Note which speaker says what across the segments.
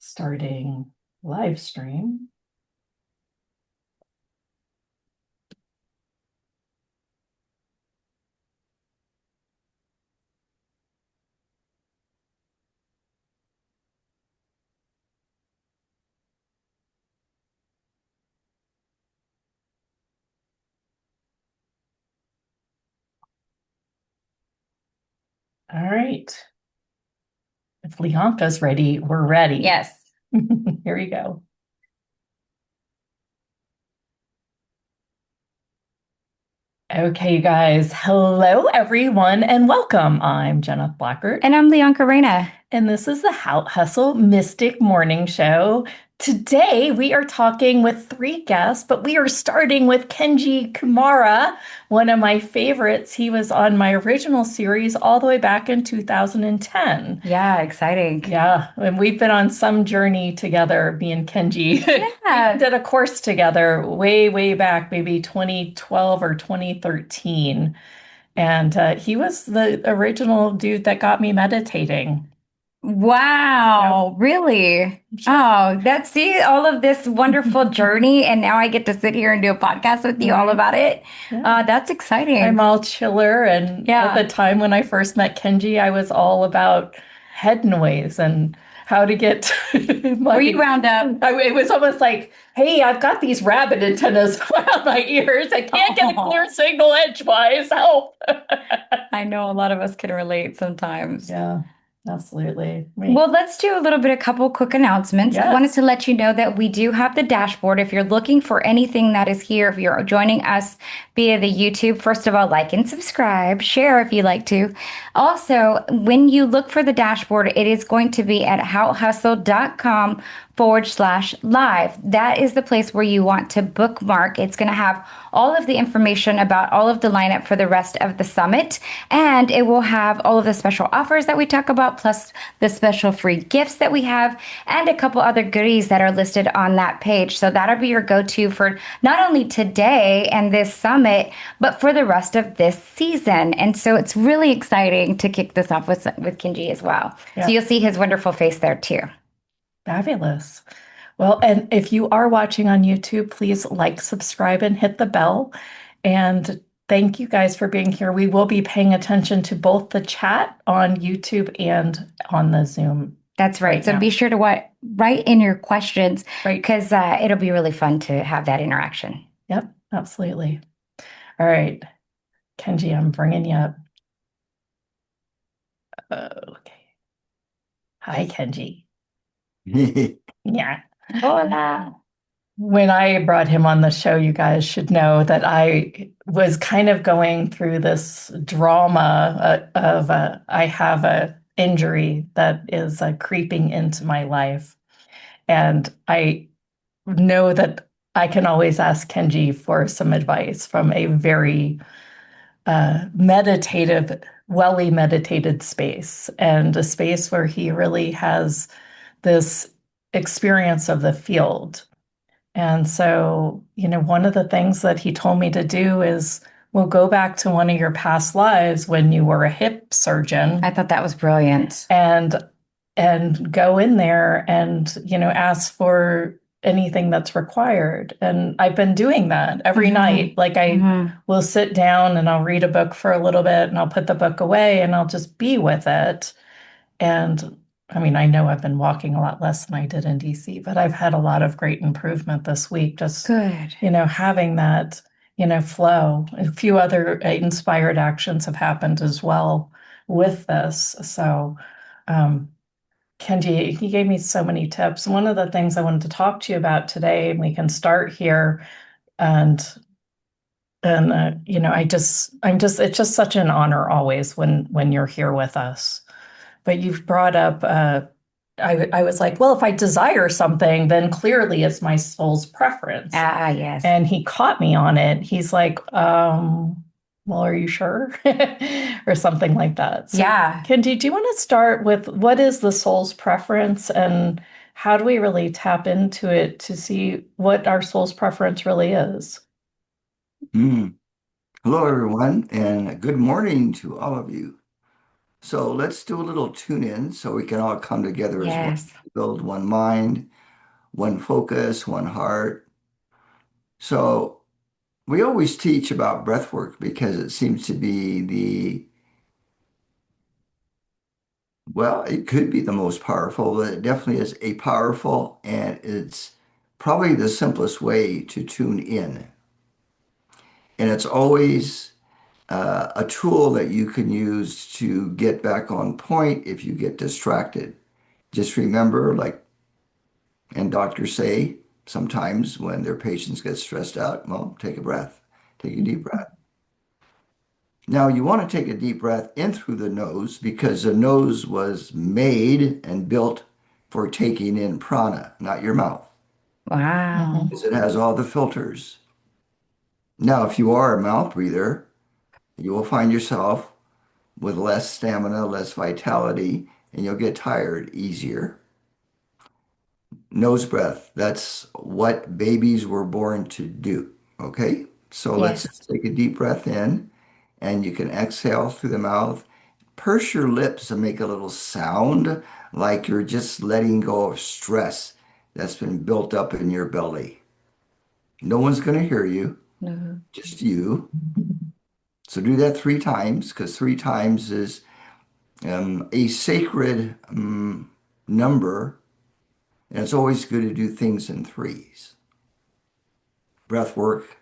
Speaker 1: Starting live stream. All right. If Leonka's ready, we're ready.
Speaker 2: Yes.
Speaker 1: Here we go. Okay, you guys. Hello, everyone, and welcome. I'm Jenna Blackert.
Speaker 2: And I'm Leonka Reyna.
Speaker 1: And this is the Hustle Mystic Morning Show. Today, we are talking with three guests, but we are starting with Kenji Kumara, one of my favorites. He was on my original series all the way back in 2010.
Speaker 2: Yeah, exciting.
Speaker 1: Yeah, and we've been on some journey together, me and Kenji. We
Speaker 2: Yeah.
Speaker 1: did a course together way, way back, maybe 2012 or 2013. And he was the original dude that got me meditating. Yep.
Speaker 2: Wow, really?
Speaker 1: Sure.
Speaker 2: Oh, that's see all of this wonderful journey, and now I get to sit here and do a podcast with you all
Speaker 1: Mhm.
Speaker 2: about it.
Speaker 1: Yeah.
Speaker 2: That's
Speaker 1: I'm
Speaker 2: exciting.
Speaker 1: all chiller. And at the
Speaker 2: Yeah.
Speaker 1: time when I first met Kenji, I was all about head noise and how to get
Speaker 2: Were
Speaker 1: my.
Speaker 2: you wound up?
Speaker 1: It was almost like, hey, I've got these rabbit antennas around my ears. I can't get a clear
Speaker 2: Oh,
Speaker 1: signal edgewise. Help.
Speaker 2: I know a lot of us can relate sometimes.
Speaker 1: Yeah, absolutely.
Speaker 2: Well, let's do a little bit, a couple quick announcements. I wanted
Speaker 1: Yes.
Speaker 2: to let you know that we do have the dashboard. If you're looking for anything that is here, if you're joining us via the YouTube, first of all, like and subscribe, share if you like to. Also, when you look for the dashboard, it is going to be at howhustle.com/live. That is the place where you want to bookmark. It's going to have all of the information about all of the lineup for the rest of the summit, and it will have all of the special offers that we talk about, plus the special free gifts that we have, and a couple other goodies that are listed on that page. So that'll be your go-to for not only today and this summit, but for the rest of this season. And so it's really exciting to kick this off with Kenji as well. So
Speaker 1: Yeah.
Speaker 2: you'll see his wonderful face there too.
Speaker 1: Fabulous. Well, and if you are watching on YouTube, please like, subscribe, and hit the bell. And thank you guys for being here. We will be paying attention to both the chat on YouTube and on the Zoom
Speaker 2: That's right.
Speaker 1: right
Speaker 2: So
Speaker 1: now.
Speaker 2: be sure to write in your questions
Speaker 1: Right.
Speaker 2: because it'll be really fun to have that interaction.
Speaker 1: Yep, absolutely. All right. Kenji, I'm bringing you up. Okay. Hi, Kenji. Yeah.
Speaker 2: Hola.
Speaker 1: When I brought him on the show, you guys should know that I was kind of going through this drama of I have a injury that is creeping into my life, and I know that I can always ask Kenji for some advice from a very meditative, welly meditated space, and a space where he really has this experience of the field. And so, one of the things that he told me to do is, we'll go back to one of your past lives when you were a hip surgeon
Speaker 2: I thought that was brilliant.
Speaker 1: and go in there and, ask for anything that's required. And I've been doing that every night. Like I will sit down and I'll read a book for a little bit and I'll put the book away and I'll just be with it. And I mean, I know I've been walking a lot less than I did in DC, but I've had a lot of great improvement this week. Just,
Speaker 2: Good.
Speaker 1: having that, flow. A few other inspired actions have happened as well with this. So, um, Kenji, he gave me so many tips. One of the things I wanted to talk to you about today, and we can start here, and it's just such an honor always when you're here with us. But you've brought up, I was like, well, if I desire something, then clearly it's my soul's preference.
Speaker 2: Ah, yes.
Speaker 1: And he caught me on it. He's like, well, are you sure? Or something like that. So,
Speaker 2: Yeah.
Speaker 1: Kenji, do you want to start with what is the soul's preference and how do we really tap into it to see what our soul's preference really is?
Speaker 3: Mm. Hello, everyone, and good morning to all of you. So let's do a little tune in so we can all come together as one,
Speaker 2: Yes.
Speaker 3: build one mind, one focus, one heart. So we always teach about breath work because it seems to be well, it could be the most powerful, but it definitely is a powerful and it's probably the simplest way to tune in. And it's always a tool that you can use to get back on point if you get distracted. Just remember, like, and doctors say sometimes when their patients get stressed out, well, take a breath, take a deep breath. Now, you want to take a deep breath in through the nose because the nose was made and built for taking in prana, not your mouth,
Speaker 2: Wow.
Speaker 3: because it has all the filters. Now, if you are a mouth breather, you will find yourself with less stamina, less vitality, and you'll get tired easier. Nose breath, that's what babies were born to do. Okay? So let's
Speaker 2: Yes.
Speaker 3: just take a deep breath in and you can exhale through the mouth. Purse your lips and make a little sound like you're just letting go of stress that's been built up in your belly. No one's going to hear you,
Speaker 2: No.
Speaker 3: just you. So do that 3 times because 3 times is a sacred number, and it's always good to do things in threes. Breath work,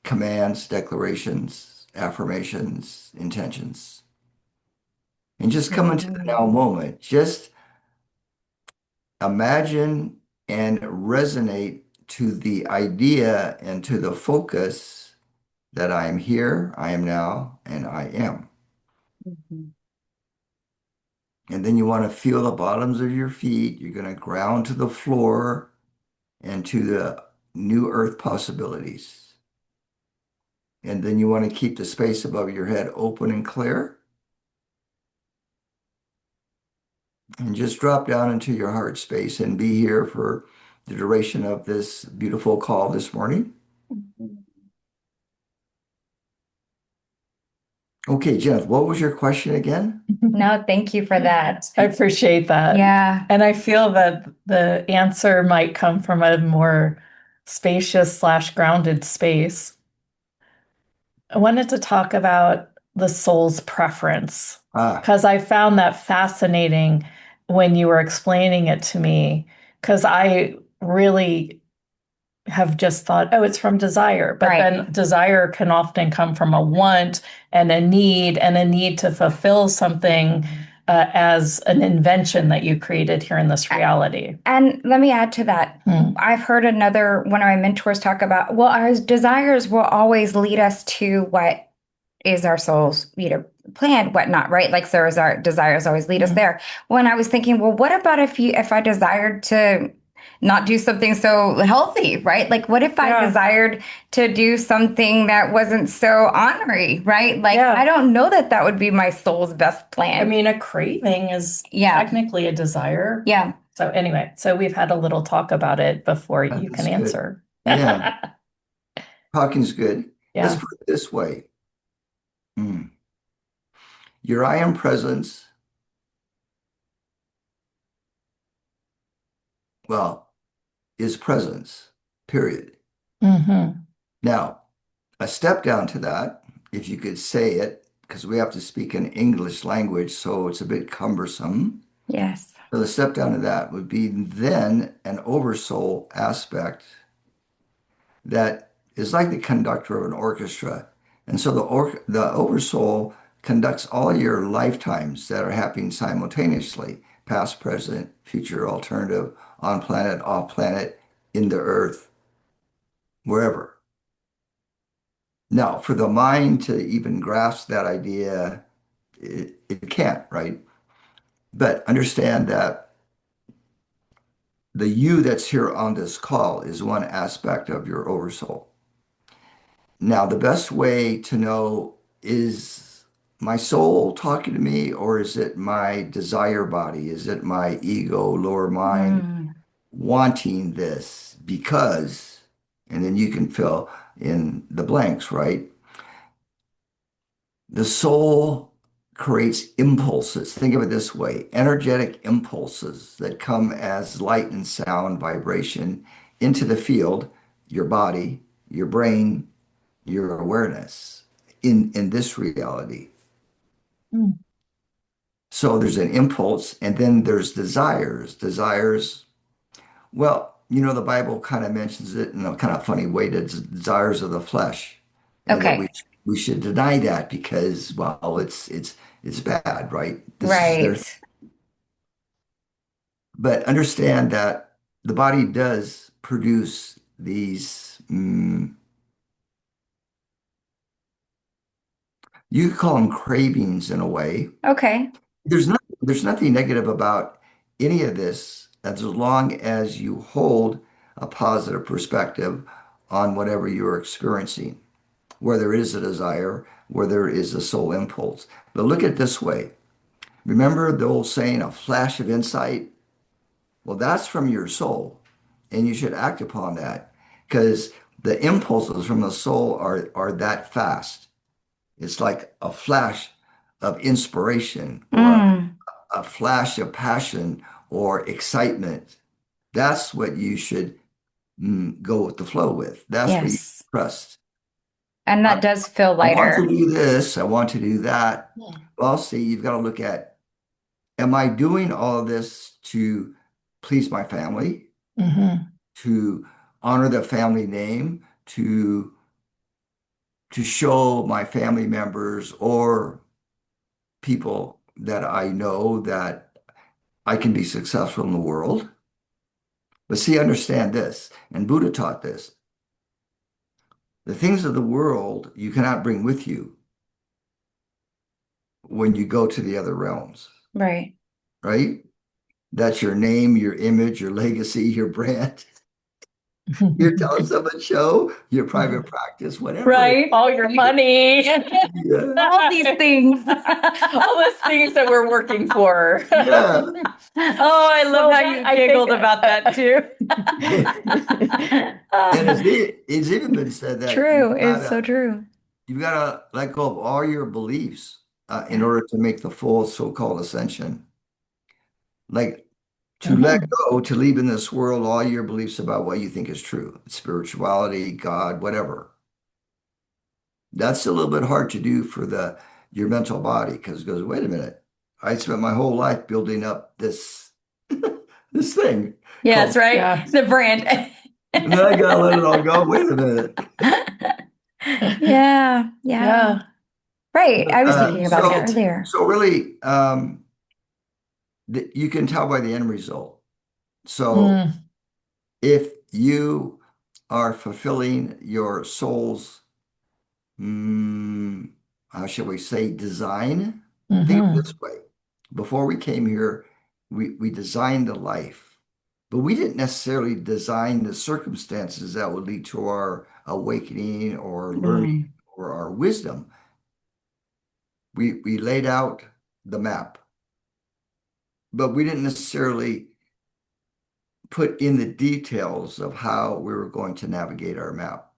Speaker 3: commands, declarations, affirmations, intentions, and just come into the
Speaker 2: Mhm.
Speaker 3: now moment. Just imagine and resonate to the idea and to the focus that I am here, I am now, and I am.
Speaker 2: Mhm.
Speaker 3: And then you want to feel the bottoms of your feet. You're going to ground to the floor and to the new earth possibilities. And then you want to keep the space above your head open and clear. And just drop down into your heart space and be here for the duration of this beautiful call this morning.
Speaker 2: Mhm.
Speaker 3: Okay, Jennifer, what was your question again?
Speaker 2: No, thank you for that.
Speaker 1: I appreciate that.
Speaker 2: Yeah.
Speaker 1: And I feel that the answer might come from a more spacious slash grounded space. I wanted to talk about the soul's preference
Speaker 3: Ah,
Speaker 1: because I found that fascinating when you were explaining it to me, because I really have just thought, oh, it's from desire. But
Speaker 2: Right.
Speaker 1: then desire can often come from a want and a need to fulfill something as an invention that you created here in this reality.
Speaker 2: And let me add to that.
Speaker 1: Hmm.
Speaker 2: I've heard one of my mentors talk about, well, our desires will always lead us to what is our soul's, plan, whatnot, right? Like so is our desires always lead us
Speaker 1: Hmm.
Speaker 2: there. When I was thinking, well, what about if I desired to not do something so healthy, right? Like what if I
Speaker 1: Yeah.
Speaker 2: desired to do something that wasn't so honorary, right? Like I
Speaker 1: Yeah.
Speaker 2: don't know that that would be my soul's best
Speaker 1: I
Speaker 2: plan.
Speaker 1: mean, a craving is
Speaker 2: Yeah.
Speaker 1: technically a desire.
Speaker 2: Yeah.
Speaker 1: So anyway, so we've had a little talk about it before you can
Speaker 3: that's good.
Speaker 1: answer.
Speaker 3: Yeah, talking's good. Let's
Speaker 1: Yeah.
Speaker 3: put it this way. Hmm. Your I am presence, well, is presence, period.
Speaker 1: Hmm.
Speaker 3: Now, a step down to that, if you could say it, because we have to speak in English language, so it's a bit cumbersome.
Speaker 2: Yes.
Speaker 3: So the step down to that would be then an oversoul aspect that is like the conductor of an orchestra. And so the oversoul conducts all your lifetimes that are happening simultaneously, past, present, future, alternative, on planet, off planet, in the earth, wherever. Now, for the mind to even grasp that idea, it can't, right? But understand that the you that's here on this call is one aspect of your oversoul. Now, the best way to know is my soul talking to me, or is it my desire body? Is it my ego, lower mind
Speaker 2: Mm.
Speaker 3: wanting this because, and then you can fill in the blanks, right? The soul creates impulses. Think of it this way, energetic impulses that come as light and sound vibration into the field, your body, your brain, your awareness in this reality.
Speaker 1: Mm.
Speaker 3: So there's an impulse, and then there's desires. Desires, well, the Bible kind of mentions it in a kind of funny way, the desires of the flesh, and that we
Speaker 2: Okay.
Speaker 3: we should deny that because, well, it's bad, right? This is their,
Speaker 2: Right.
Speaker 3: but understand that the body does produce these, you could call them cravings in a way.
Speaker 2: Okay.
Speaker 3: There's nothing negative about any of this as long as you hold a positive perspective on whatever you're experiencing, where there is a desire, where there is a soul impulse. But look at it this way. Remember the old saying, a flash of insight? Well, that's from your soul, and you should act upon that because the impulses from the soul are that fast. It's like a flash of inspiration or
Speaker 2: Mm.
Speaker 3: a flash of passion or excitement. That's what you should go with the flow with. That's what you
Speaker 2: Yes.
Speaker 3: trust.
Speaker 2: And
Speaker 3: I,
Speaker 2: that does feel
Speaker 3: I want to
Speaker 2: lighter.
Speaker 3: do this. I want to do that.
Speaker 1: Yeah.
Speaker 3: Well, see, you've got to look at, am I doing all of this to please my family,
Speaker 1: Hmm.
Speaker 3: to honor the family name, to show my family members or people that I know that I can be successful in the world? But see, understand this, and Buddha taught this. The things of the world you cannot bring with you when you go to the other realms,
Speaker 2: Right.
Speaker 3: right? That's your name, your image, your legacy, your brand, your telesales show, your private practice, whatever it
Speaker 2: Right.
Speaker 1: All your money.
Speaker 3: is.
Speaker 2: All these things.
Speaker 1: All those things that we're working for.
Speaker 3: Yeah.
Speaker 2: Oh, I love
Speaker 1: Well,
Speaker 2: how
Speaker 1: that,
Speaker 2: you
Speaker 1: I
Speaker 2: giggled
Speaker 1: think,
Speaker 2: about that too.
Speaker 3: And
Speaker 2: Ah,
Speaker 3: it's even been said that
Speaker 2: true. It's so true.
Speaker 3: you've gotta let go of all your beliefs in order to make the full so-called ascension. Like to let
Speaker 1: Mhm.
Speaker 3: go, to leave in this world all your beliefs about what you think is true, spirituality, God, whatever. That's a little bit hard to do for the your mental body because it goes, wait a minute, I spent my whole life building up this this thing
Speaker 2: Yes,
Speaker 3: called,
Speaker 2: right.
Speaker 1: Yeah.
Speaker 2: The brand.
Speaker 3: and then I gotta let it all go. Wait a minute.
Speaker 2: Yeah, yeah.
Speaker 1: Yeah.
Speaker 2: Right. I was thinking about it
Speaker 3: So
Speaker 2: earlier.
Speaker 3: so really, you can tell by the end result. So
Speaker 1: Mm.
Speaker 3: if you are fulfilling your soul's mm, how shall we say, design? Think of it
Speaker 1: Hmm.
Speaker 3: this way. Before we came here, we designed a life, but we didn't necessarily design the circumstances that would lead to our awakening or learning
Speaker 2: Mm.
Speaker 3: or our wisdom. We laid out the map, but we didn't necessarily put in the details of how we were going to navigate our map.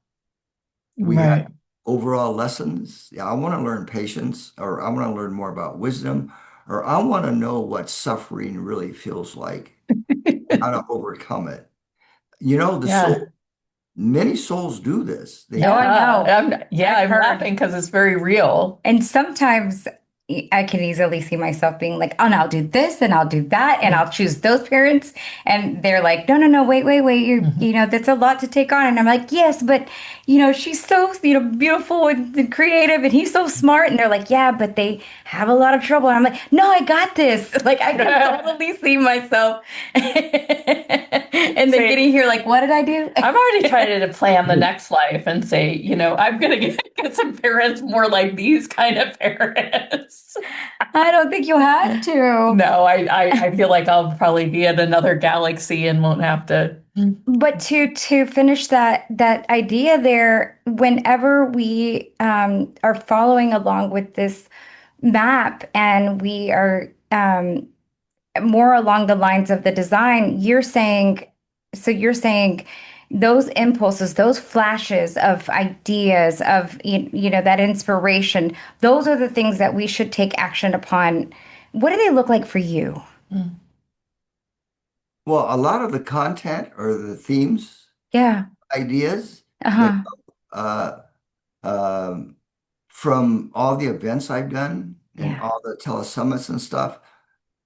Speaker 3: We had
Speaker 1: Right.
Speaker 3: overall lessons. Yeah, I want to learn patience, or I want to learn more about wisdom, or I want to know what suffering really feels like, how to overcome it. The
Speaker 1: Yeah.
Speaker 3: soul, many souls do this. They
Speaker 2: Oh, I
Speaker 1: Yeah.
Speaker 2: know.
Speaker 1: Yeah,
Speaker 2: I've
Speaker 1: I'm
Speaker 2: heard.
Speaker 1: laughing because it's very real.
Speaker 2: And sometimes I can easily see myself being like, oh, and I'll do this and I'll do that and
Speaker 1: Yeah.
Speaker 2: I'll choose those parents. And they're like, no, no, no, wait, wait, wait.
Speaker 1: Mhm.
Speaker 2: That's a lot to take on. And I'm like, yes, but, she's so, beautiful and creative and he's so smart. And they're like, yeah, but they have a lot of trouble. And I'm like, no, I got this. Like, I can totally see myself. And then
Speaker 1: Say,
Speaker 2: getting here, like, what did I do?
Speaker 1: I'm already trying to plan the next life and say, I'm gonna get some parents more like these kind of parents.
Speaker 2: I don't think you have to.
Speaker 1: No, I feel like I'll probably be in another galaxy and won't have to.
Speaker 2: But to finish that idea there, whenever we are following along with this map and we are more along the lines of the design, you're saying those impulses, those flashes of ideas, of that inspiration, those are the things that we should take action upon. What do they look like for you?
Speaker 1: Mm.
Speaker 3: Well, a lot of the content or the themes,
Speaker 2: Yeah.
Speaker 3: ideas that
Speaker 2: Uh-huh.
Speaker 3: uh, um, from all the events I've done and
Speaker 2: Yeah.
Speaker 3: all the telesummits and stuff,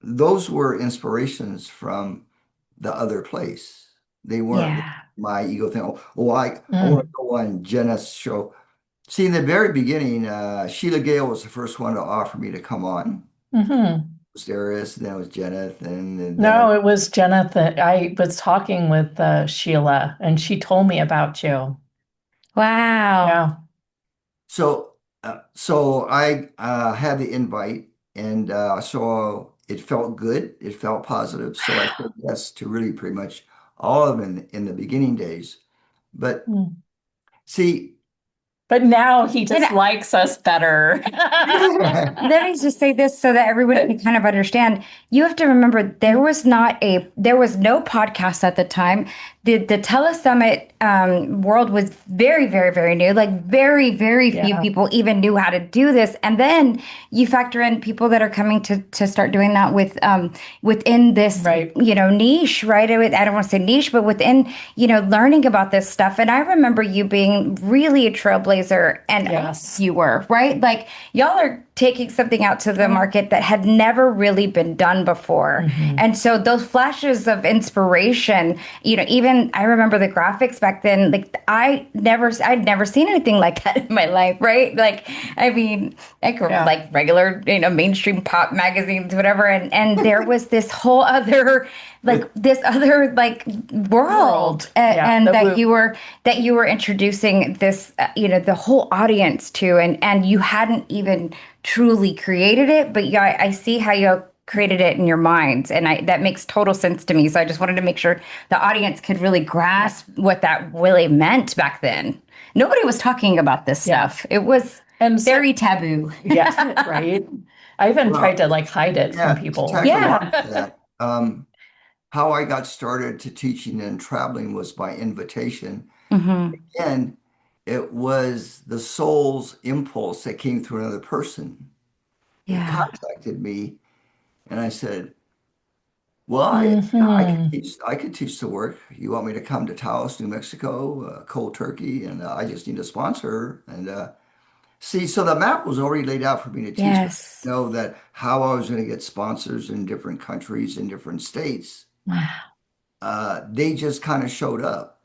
Speaker 3: those were inspirations from the other place. They weren't
Speaker 2: Yeah.
Speaker 3: my ego thing. Oh, I want to
Speaker 1: Mm.
Speaker 3: go on Jenna's show. See, in the very beginning, Sheila Gale was the first one to offer me to come on.
Speaker 1: Hmm.
Speaker 3: It was Darius, then it was Jenna, and then
Speaker 1: No, it was Jennifer. I was talking with Sheila, and she told me about you.
Speaker 2: Wow.
Speaker 1: Yeah.
Speaker 3: so I had the invite, and so it felt good. It felt positive. So I said yes to really pretty much all of them in the beginning days. But
Speaker 1: Mm.
Speaker 3: see,
Speaker 1: But now he
Speaker 2: And
Speaker 1: just likes us better.
Speaker 2: let me just say this so that everyone can kind of understand. You have to remember there was no podcast at the time. The telesummit world was very, very, very new. Like very few
Speaker 1: Yeah.
Speaker 2: people even knew how to do this. And then you factor in people that are coming to start doing that within this
Speaker 1: Right.
Speaker 2: niche, right? I don't want to say niche, but within learning about this stuff. And I remember you being really a trailblazer, and
Speaker 1: Yes.
Speaker 2: you were right. Like y'all are taking something out to the
Speaker 1: Yeah.
Speaker 2: market that had never really been done before.
Speaker 1: Hmm.
Speaker 2: And so those flashes of inspiration, even I remember the graphics back then, like I'd never seen anything like that in my life, right? Like, I mean, I grew up with
Speaker 1: Yeah.
Speaker 2: like regular, mainstream pop magazines, whatever. And there was this whole other, like this other like world,
Speaker 1: World. Yeah.
Speaker 2: and
Speaker 1: The
Speaker 2: that you were introducing this, the whole audience to, and you hadn't even truly created it, but yeah, I see how you created it in your minds, and that makes total sense to me. So I just wanted to make sure the audience could really grasp what that really meant back then. Nobody was talking about this
Speaker 1: Yeah.
Speaker 2: stuff. It was
Speaker 1: And so,
Speaker 2: very taboo.
Speaker 1: yeah, right. I even tried
Speaker 3: well,
Speaker 1: to like hide it from
Speaker 3: yeah, to
Speaker 1: people.
Speaker 3: tag along to
Speaker 2: Yeah.
Speaker 3: that, how I got started to teaching and traveling was by invitation.
Speaker 2: Hmm.
Speaker 3: And it was the soul's impulse that came through another person that
Speaker 2: Yeah.
Speaker 3: contacted me, and I said, "Well,
Speaker 1: Hmm.
Speaker 3: I could teach the work. You want me to come to Taos, New Mexico, cold turkey, and I just need a sponsor." And see, so the map was already laid out for me to teach, but
Speaker 2: Yes.
Speaker 3: know that how I was going to get sponsors in different countries in different states.
Speaker 2: Wow.
Speaker 3: They just kind of showed up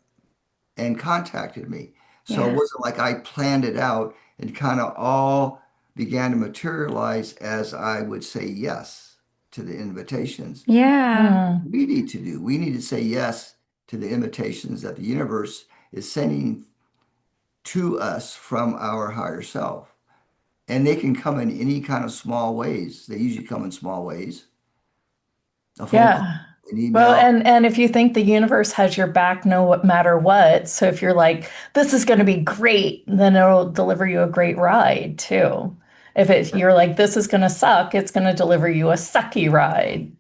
Speaker 3: and contacted me. So it
Speaker 2: Yeah.
Speaker 3: wasn't like I planned it out. It kind of all began to materialize as I would say yes to the invitations.
Speaker 2: Yeah.
Speaker 1: Mm.
Speaker 3: We need to do. We need to say yes to the invitations that the universe is sending to us from our higher self. And they can come in any kind of small ways. They usually come in small ways. A phone call,
Speaker 1: Yeah.
Speaker 3: an
Speaker 1: Well,
Speaker 3: email.
Speaker 1: and if you think the universe has your back no matter what, so if you're like, this is going to be great, then it'll deliver you a great ride too. You're like, this is going to suck, it's going to deliver you a sucky ride,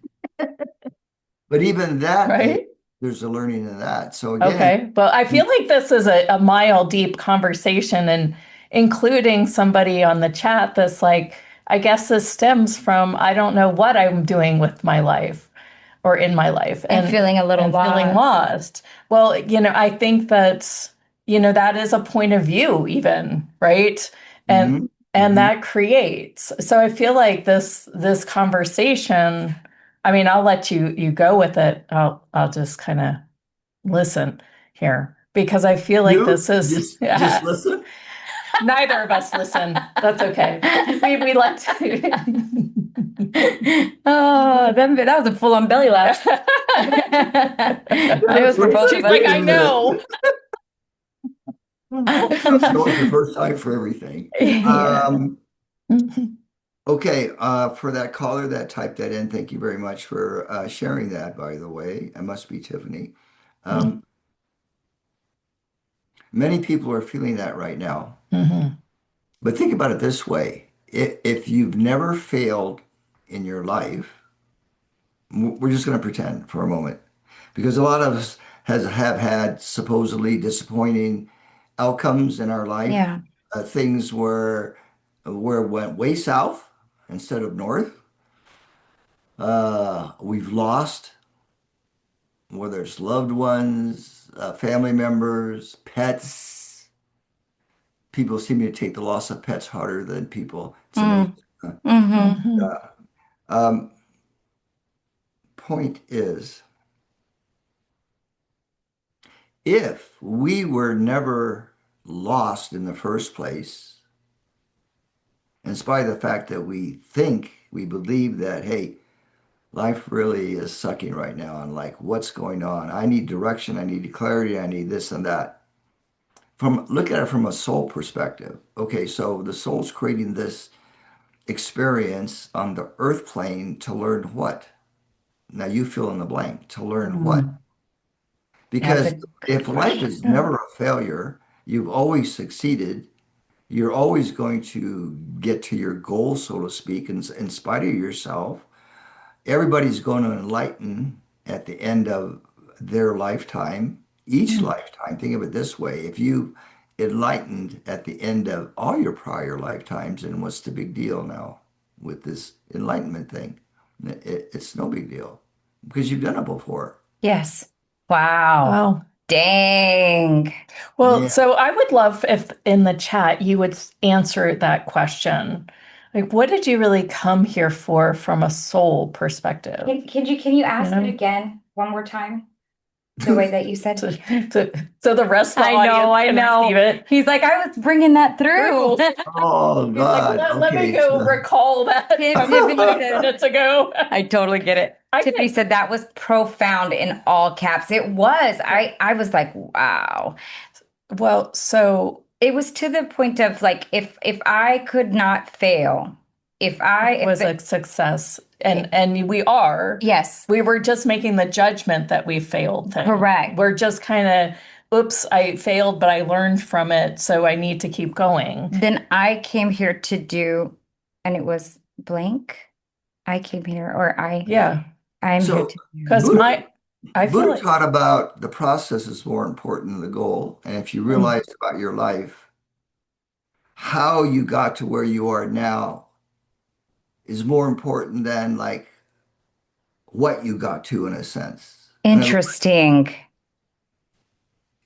Speaker 3: But even that is,
Speaker 1: right?
Speaker 3: there's a learning in that. So again,
Speaker 1: Okay. Well, I feel like this is a mile deep conversation, and including somebody on the chat that's like, I guess this stems from I don't know what I'm doing with my life or in my life
Speaker 2: And feeling a little
Speaker 1: and feeling
Speaker 2: lost.
Speaker 1: lost. Well, I think that, that is a point of view even, right? And
Speaker 3: mhm,
Speaker 1: and
Speaker 3: mhm.
Speaker 1: that creates. So I feel like this conversation, I mean, I'll let you go with it. I'll just kind of listen here because I feel like
Speaker 3: You
Speaker 1: this is
Speaker 3: just listen.
Speaker 1: neither of us listen. That's okay. We like to.
Speaker 2: Oh, that was a full-on belly laugh. It was for both of
Speaker 1: She's
Speaker 2: us.
Speaker 1: like,
Speaker 3: Wait a
Speaker 1: I
Speaker 3: minute.
Speaker 1: know.
Speaker 3: So it's the first time for everything.
Speaker 2: Yeah.
Speaker 3: Um, okay, for that caller that typed that in, thank you very much for sharing that, by the way. It must be Tiffany. Um, many people are feeling that right now.
Speaker 1: Mhm.
Speaker 3: But think about it this way. If you've never failed in your life, we're just going to pretend for a moment. Because a lot of us have had supposedly disappointing outcomes in our life.
Speaker 2: Yeah.
Speaker 3: Things where it went way south instead of north. We've lost, whether it's loved ones, family members, pets. People seem to take the loss of pets harder than people. It's amazing.
Speaker 2: Mm. Mm-hmm.
Speaker 1: Mhm.
Speaker 3: Um, Point is, if we were never lost in the first place, in spite of the fact that we believe that, hey, life really is sucking right now, and like, what's going on? I need direction, I need clarity, I need this and that. From look at it from a soul perspective. Okay, so the soul's creating this experience on the earth plane to learn what? Now you fill in the blank. To learn what?
Speaker 2: Mm. That's a
Speaker 3: Because
Speaker 2: good
Speaker 3: if life
Speaker 2: question.
Speaker 3: is
Speaker 1: Yeah.
Speaker 3: never a failure, you've always succeeded, you're always going to get to your goal, so to speak, in spite of yourself. Everybody's going to enlighten at the end of their lifetime, each
Speaker 1: Mm.
Speaker 3: lifetime. Think of it this way. If you enlightened at the end of all your prior lifetimes, then what's the big deal now with this enlightenment thing? It's no big deal because you've done it before.
Speaker 2: Yes. Wow.
Speaker 1: Wow.
Speaker 2: Dang.
Speaker 1: Well,
Speaker 3: Yeah.
Speaker 1: so I would love if in the chat you would answer that question. Like, what did you really come here for from a soul perspective?
Speaker 2: Can you
Speaker 1: You
Speaker 2: ask it
Speaker 1: know,
Speaker 2: again one more time? The way that you said.
Speaker 1: so, so, so the rest of the
Speaker 2: I know,
Speaker 1: audience
Speaker 2: I
Speaker 1: can receive
Speaker 2: know.
Speaker 1: it.
Speaker 2: He's like, I was bringing that through.
Speaker 1: Through.
Speaker 3: Oh
Speaker 1: He's like,
Speaker 3: God.
Speaker 1: let me
Speaker 3: Okay.
Speaker 1: go
Speaker 3: So,
Speaker 1: recall that from
Speaker 2: Tiffany
Speaker 1: 5
Speaker 2: says,
Speaker 1: minutes ago.
Speaker 2: I totally get it.
Speaker 1: I
Speaker 2: Tiffany
Speaker 1: can,
Speaker 2: said that was profound in all caps. It was. I was like, wow.
Speaker 1: well, so
Speaker 2: It was to the point of like, if I could not fail,
Speaker 1: it
Speaker 2: if
Speaker 1: was a
Speaker 2: it,
Speaker 1: success. And we are.
Speaker 2: yes,
Speaker 1: We were just making the judgment that we failed thing.
Speaker 2: correct.
Speaker 1: We're just kind of, oops, I failed, but I learned from it, so I need to keep going.
Speaker 2: Then I came here to do, and it was blank. I came here, or
Speaker 1: Yeah,
Speaker 2: I'm here
Speaker 3: so
Speaker 2: to do.
Speaker 1: because
Speaker 3: Buddha
Speaker 1: I feel
Speaker 3: Buddha
Speaker 1: like,
Speaker 3: taught about the process is more important than the goal. And if you
Speaker 1: mm,
Speaker 3: realize about your life, how you got to where you are now is more important than like what you got to in a sense. In other words,
Speaker 2: Interesting.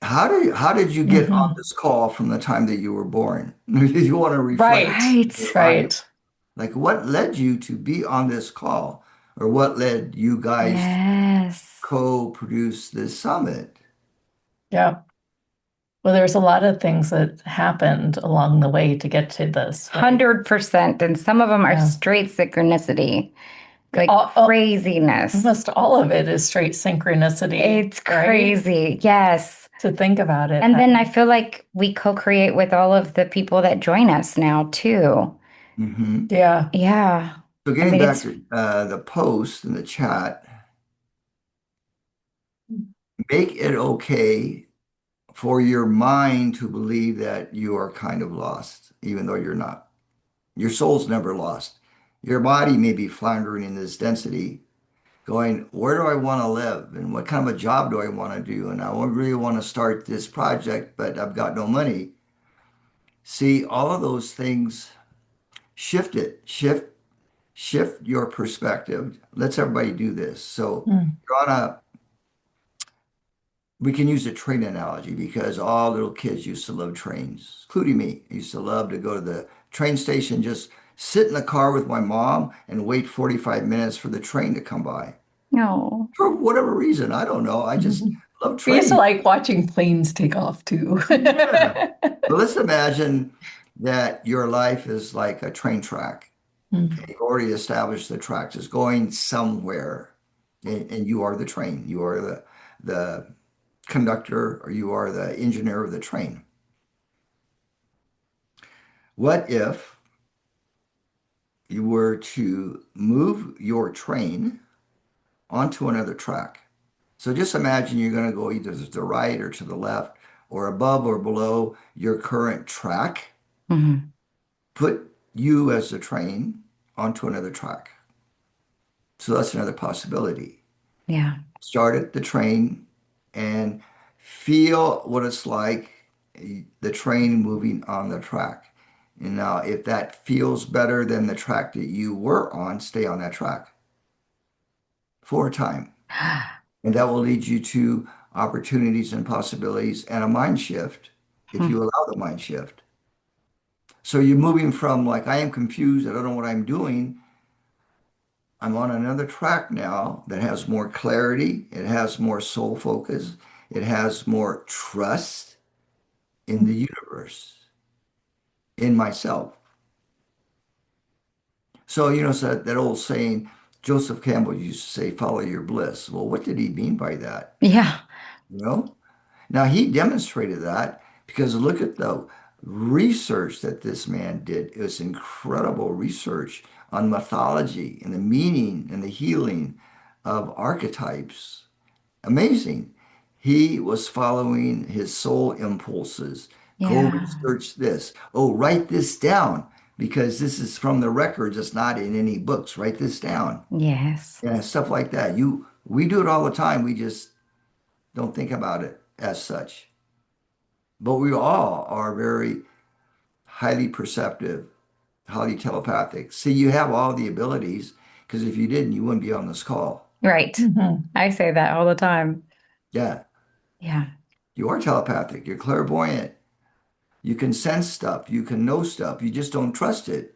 Speaker 3: how did you get on
Speaker 1: mhm.
Speaker 3: this call from the time that you were born? If you want to reflect
Speaker 1: Right,
Speaker 2: Right.
Speaker 3: your life,
Speaker 1: right.
Speaker 3: like what led you to be on this call, or what led you guys to
Speaker 2: Yes.
Speaker 3: co-produce this summit?
Speaker 1: Yeah. Well, there's a lot of things that happened along the way to get to this, right?
Speaker 2: 100%. And some of them are
Speaker 1: Yeah.
Speaker 2: straight synchronicity, like
Speaker 1: All,
Speaker 2: craziness.
Speaker 1: almost all of it is straight synchronicity,
Speaker 2: It's
Speaker 1: right?
Speaker 2: crazy. Yes.
Speaker 1: To think about it.
Speaker 2: And then I feel like we co-create with all of the people that join us now too.
Speaker 3: Hmm.
Speaker 1: Yeah.
Speaker 2: Yeah.
Speaker 3: So
Speaker 2: I
Speaker 3: getting
Speaker 2: mean,
Speaker 3: back
Speaker 2: it's
Speaker 3: to the post in the chat, make it okay for your mind to believe that you are kind of lost, even though you're not. Your soul's never lost. Your body may be floundering in this density, going, where do I want to live? And what kind of a job do I want to do? And I really want to start this project, but I've got no money. See, all of those things, shift it, shift your perspective. Let's everybody do this. So
Speaker 1: Mm.
Speaker 3: you're on a we can use a train analogy because all little kids used to love trains, including me. I used to love to go to the train station, just sit in the car with my mom and wait 45 minutes for the train to come by.
Speaker 2: no.
Speaker 3: For whatever reason, I don't know. I just love
Speaker 1: We used to
Speaker 3: trains.
Speaker 1: like watching planes take off too.
Speaker 3: Yeah. But let's imagine that your life is like a train track.
Speaker 1: Mm.
Speaker 3: And you've already established the track is going somewhere, and you are the train. You are the conductor, or you are the engineer of the train. What if you were to move your train onto another track? So just imagine you're going to go either to the right or to the left or above or below your current track.
Speaker 2: Mhm.
Speaker 3: Put you as the train onto another track. So that's another possibility.
Speaker 2: Yeah.
Speaker 3: Start at the train, and feel what it's like, the train moving on the track. And now, if that feels better than the track that you were on, stay on that track for a time. And that will lead you to opportunities and possibilities and a mind shift if you allow the mind shift. So you're moving from like, I am confused, I don't know what I'm doing. I'm on another track now that has more clarity, it has more soul focus, it has more trust in the universe, in myself. So, so that old saying, Joseph Campbell used to say, follow your bliss. Well, what did he mean by that?
Speaker 2: Yeah.
Speaker 3: You know? Now, he demonstrated that because look at the research that this man did. It was incredible research on mythology and the meaning and the healing of archetypes. Amazing. He was following his soul impulses. Go
Speaker 2: Yeah.
Speaker 3: research this. Oh, write this down because this is from the records. It's not in any books. Write this down.
Speaker 2: Yes.
Speaker 3: Yeah, stuff like that. We do it all the time. We just don't think about it as such. But we all are very highly perceptive, highly telepathic. See, you have all the abilities because if you didn't, you wouldn't be on this call.
Speaker 2: Right.
Speaker 1: Mhm.
Speaker 2: I say that all the time.
Speaker 3: Yeah,
Speaker 2: Yeah.
Speaker 3: you are telepathic. You're clairvoyant. You can sense stuff. You can know stuff. You just don't trust it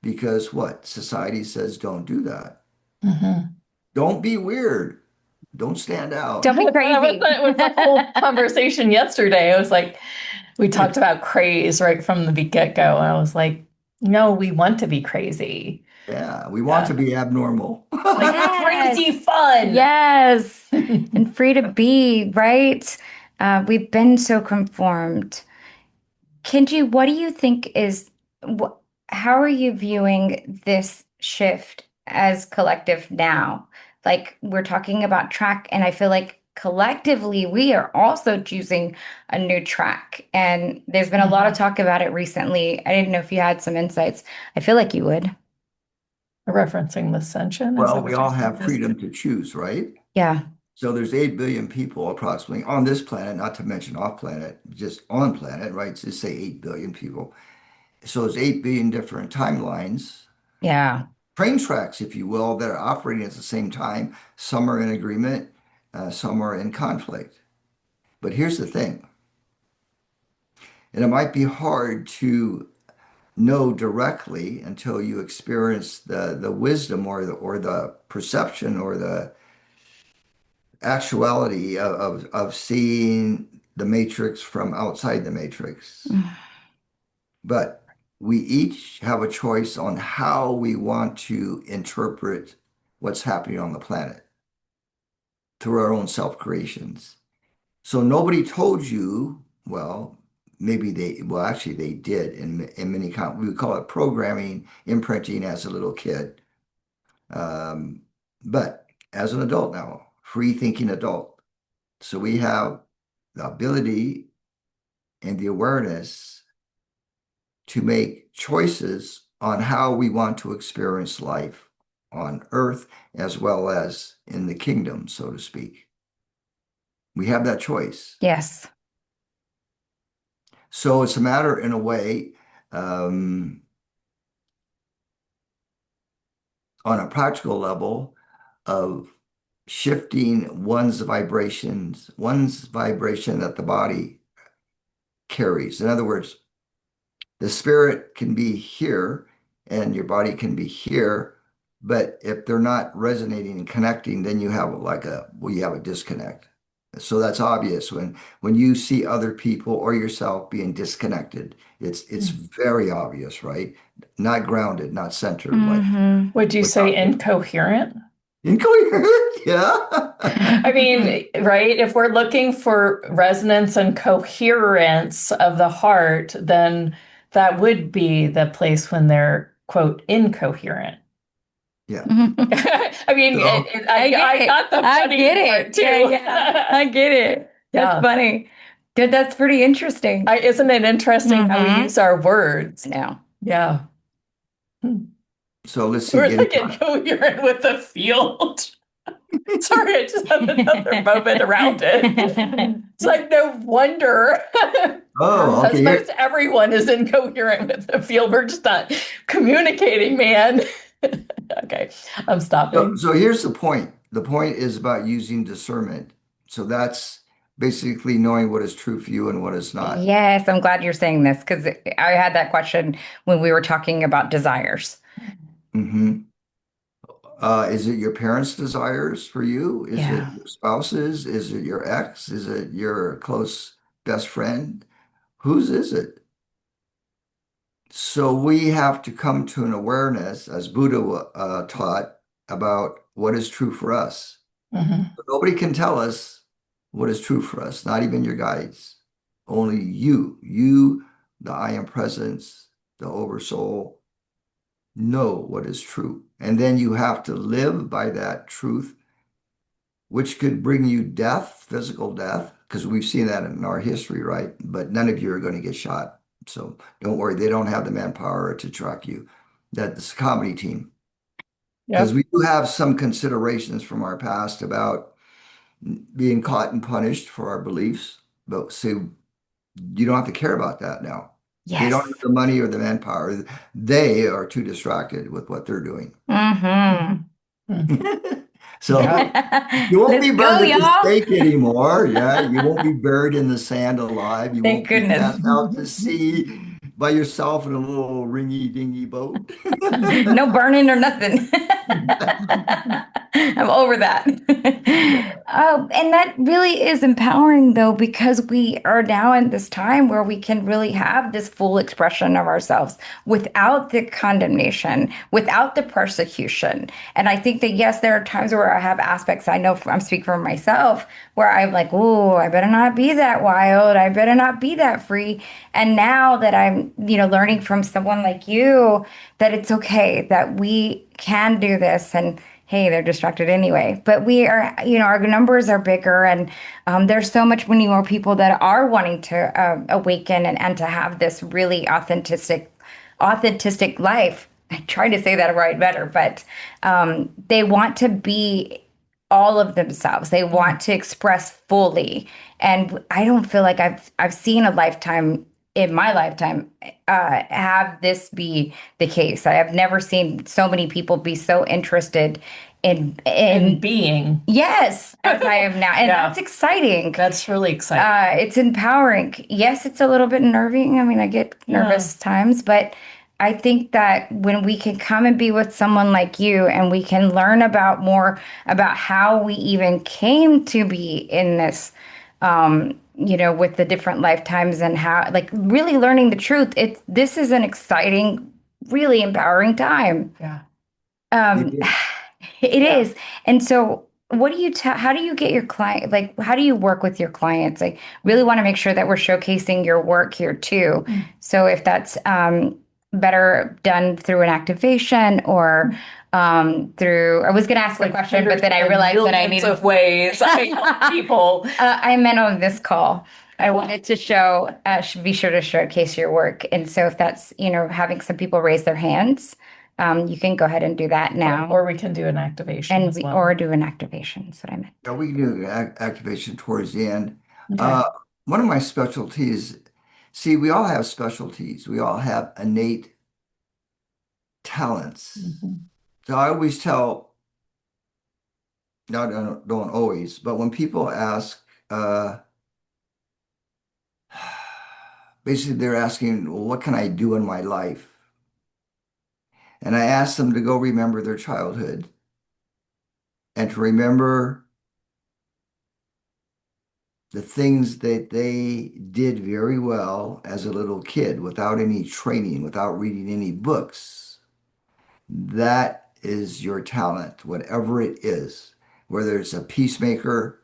Speaker 3: because what? Society says don't do that.
Speaker 1: Mhm.
Speaker 3: Don't be weird. Don't stand out.
Speaker 2: Don't be crazy.
Speaker 1: That was the whole conversation yesterday. It was like, we talked about craze right from the get-go. And I was like, no, we want to be crazy.
Speaker 3: Yeah, we want
Speaker 1: Yeah.
Speaker 3: to be abnormal.
Speaker 1: Like
Speaker 2: Yes.
Speaker 1: crazy fun.
Speaker 2: Yes. And free to be, right? We've been so conformed. Kenji, what do you think is, wh how are you viewing this shift as collective now? Like we're talking about track, and I feel like collectively we are also choosing a new track. And there's been a lot of
Speaker 1: Mhm.
Speaker 2: talk about it recently. I didn't know if you had some insights. I feel like you would.
Speaker 1: Referencing ascension, is
Speaker 3: Well,
Speaker 1: that
Speaker 3: we
Speaker 1: what you're
Speaker 3: all
Speaker 1: saying?
Speaker 3: have freedom to choose, right?
Speaker 2: Yeah.
Speaker 3: So there's 8 billion people approximately on this planet, not to mention off planet, just on planet, right? Just say 8 billion people. So it's 8 billion different timelines,
Speaker 2: Yeah.
Speaker 3: train tracks, if you will, that are operating at the same time. Some are in agreement, some are in conflict. But here's the thing, and it might be hard to know directly until you experience the wisdom or the perception or the actuality of seeing the matrix from outside the matrix. But we each have a choice on how we want to interpret what's happening on the planet through our own self-creations. So nobody told you, well, maybe well, actually they did in many, we would call it programming, imprinting as a little kid. Um, but as an adult now, free thinking adult. So we have the ability and the awareness to make choices on how we want to experience life on earth as well as in the kingdom, so to speak. We have that choice.
Speaker 2: Yes.
Speaker 3: So it's a matter, in a way, um, on a practical level, of shifting one's vibration that the body carries. In other words, the spirit can be here and your body can be here, but if they're not resonating and connecting, then you have you have a disconnect. So that's obvious when you see other people or yourself being disconnected. It's very obvious, right? Not grounded, not centered, like
Speaker 2: Hmm.
Speaker 1: Would you say
Speaker 3: without
Speaker 1: incoherent?
Speaker 3: incoherent.
Speaker 1: I
Speaker 3: Yeah.
Speaker 1: mean, right? If we're looking for resonance and coherence of the heart, then that would be the place when they're, quote, incoherent.
Speaker 3: Yeah.
Speaker 1: I mean,
Speaker 3: So
Speaker 2: I get
Speaker 1: I
Speaker 2: it.
Speaker 1: got the
Speaker 2: I
Speaker 1: funny
Speaker 2: get
Speaker 1: part
Speaker 2: it.
Speaker 1: too.
Speaker 2: Yeah, yeah. I get it. That's
Speaker 1: Yeah.
Speaker 2: funny. Good. That's pretty interesting.
Speaker 1: Isn't it interesting how we
Speaker 2: Hmm.
Speaker 1: use our words?
Speaker 2: No.
Speaker 1: Yeah.
Speaker 3: so let's see
Speaker 1: We're
Speaker 3: again.
Speaker 1: like incoherent with the field. Sorry, I just had another moment around it. It's like no wonder
Speaker 3: Oh, okay.
Speaker 1: most everyone is incoherent with the field. We're just not communicating, man. Okay, I'm
Speaker 3: So,
Speaker 1: stopping.
Speaker 3: so here's the point. The point is about using discernment. So that's basically knowing what is true for you and what is not.
Speaker 2: Yes, I'm glad you're saying this because I had that question when we were talking about desires.
Speaker 3: Hmm. Is it your parents' desires for you? Is it
Speaker 2: Yeah.
Speaker 3: your spouse's? Is it your ex? Is it your close best friend? Whose is it? So we have to come to an awareness, as Buddha taught, about what is true for us.
Speaker 1: Mhm.
Speaker 3: But nobody can tell us what is true for us, not even your guides. Only you, the I am presence, the oversoul, know what is true. And then you have to live by that truth, which could bring you death, physical death, because we've seen that in our history, right? But none of you are going to get shot. So don't worry, they don't have the manpower to track you. That's a comedy team. Because
Speaker 1: Yep.
Speaker 3: we do have some considerations from our past about being caught and punished for our beliefs. But see, you don't have to care about that now. They don't have
Speaker 2: Yes.
Speaker 3: the money or the manpower. They are too distracted with what they're doing.
Speaker 2: Mm-hmm.
Speaker 3: So
Speaker 1: Yep.
Speaker 3: you won't
Speaker 2: Let's
Speaker 3: be burned
Speaker 2: go,
Speaker 3: at the
Speaker 2: y'all.
Speaker 3: stake anymore. Yeah, you won't be buried in the sand alive. You
Speaker 2: Thank
Speaker 3: won't be
Speaker 2: goodness.
Speaker 3: cast out to sea by yourself in a little ringy dingy boat.
Speaker 2: No burning or nothing. I'm over that. Oh, and that really is empowering though, because we are now in this time where we can really have this full expression of ourselves without the condemnation, without the persecution. And I think that yes, there are times where I have aspects, I know I'm speaking for myself, where I'm like, oh, I better not be that wild. I better not be that free. And now that I'm, learning from someone like you, that it's okay that we can do this. And hey, they're distracted anyway. But we are, our numbers are bigger, and there's so much many more people that are wanting to awaken and to have this really authentic life. I tried to say that right better, but they want to be all of themselves. They want to express fully, and I don't feel like I've seen a lifetime in my lifetime have this be the case. I have never seen so many people be so interested in
Speaker 1: And being.
Speaker 2: yes, as I am now, and
Speaker 1: Yeah.
Speaker 2: that's exciting.
Speaker 1: That's really exciting.
Speaker 2: It's empowering. Yes, it's a little bit nerving. I mean, I get
Speaker 1: Yeah.
Speaker 2: nervous times, but I think that when we can come and be with someone like you and we can learn about more about how we even came to be in this, with the different lifetimes and how, like, really learning the truth, this is an exciting, really empowering time.
Speaker 1: Yeah.
Speaker 2: Um,
Speaker 3: It
Speaker 2: it
Speaker 1: Yeah.
Speaker 2: is. And so what do you tell, how do you get your client, like, how do you work with your clients? I really want to make sure that we're showcasing your work here too.
Speaker 1: Mm.
Speaker 2: So if that's better done through an activation or through, I was going to ask a
Speaker 1: Like
Speaker 2: question, but then I realized that I
Speaker 1: millions
Speaker 2: needed
Speaker 1: of ways I help people.
Speaker 2: I meant on this call. I wanted to be sure to showcase your work. And so if that's, having some people raise their hands, you can go ahead and do that now.
Speaker 1: Or we can do an activation as well.
Speaker 2: Or do an activation. That's what I meant.
Speaker 3: Yeah, we can do activation towards the end.
Speaker 1: Okay.
Speaker 3: Uh, One of my specialties, see, we all have specialties. We all have innate talents.
Speaker 1: Mhm.
Speaker 3: So I always tell, no, don't always, but when people ask, uh, basically they're asking, well, what can I do in my life? And I ask them to go remember their childhood and to remember the things that they did very well as a little kid without any training, without reading any books. That is your talent, whatever it is, whether it's a peacemaker,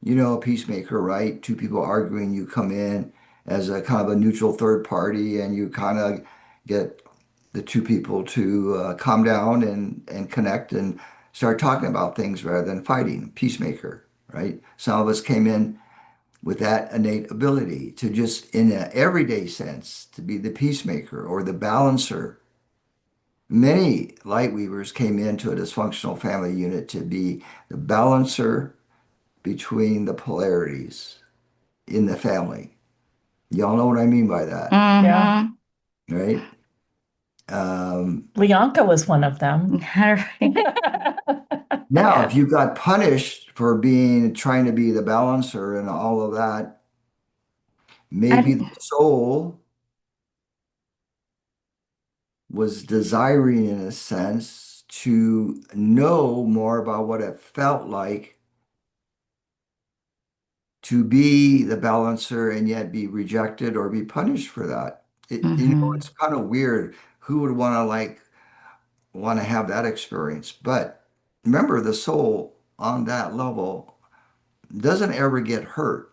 Speaker 3: a peacemaker, right? Two people arguing, you come in as a kind of a neutral third party and you kind of get the two people to calm down and connect and start talking about things rather than fighting. Peacemaker, right? Some of us came in with that innate ability to just, in an everyday sense, to be the peacemaker or the balancer. Many light weavers came into a dysfunctional family unit to be the balancer between the polarities in the family. Y'all know what I mean by that,
Speaker 1: Yeah.
Speaker 2: Mm-hmm.
Speaker 3: right? Um,
Speaker 1: Leonka was one of them.
Speaker 3: Now, if you got punished for being trying to be the balancer and all of that, maybe the
Speaker 2: And
Speaker 3: soul was desiring, in a sense, to know more about what it felt like to be the balancer and yet be rejected or be punished for that.
Speaker 2: mm-hmm.
Speaker 3: It's kind of weird. Who would want to have that experience? But remember, the soul on that level doesn't ever get hurt.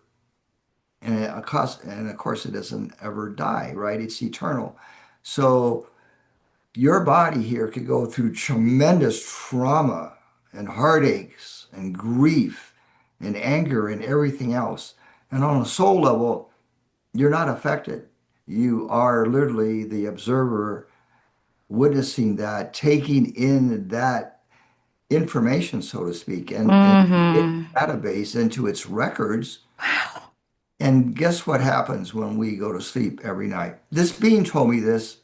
Speaker 3: And of course, it doesn't ever die, right? It's eternal. So your body here could go through tremendous trauma and heartaches and grief and anger and everything else. And on a soul level, you're not affected. You are literally the observer witnessing that, taking in that information, so to speak, and it
Speaker 2: Mm-hmm.
Speaker 3: database into its records.
Speaker 2: Wow.
Speaker 3: And guess what happens when we go to sleep every night? This being told me this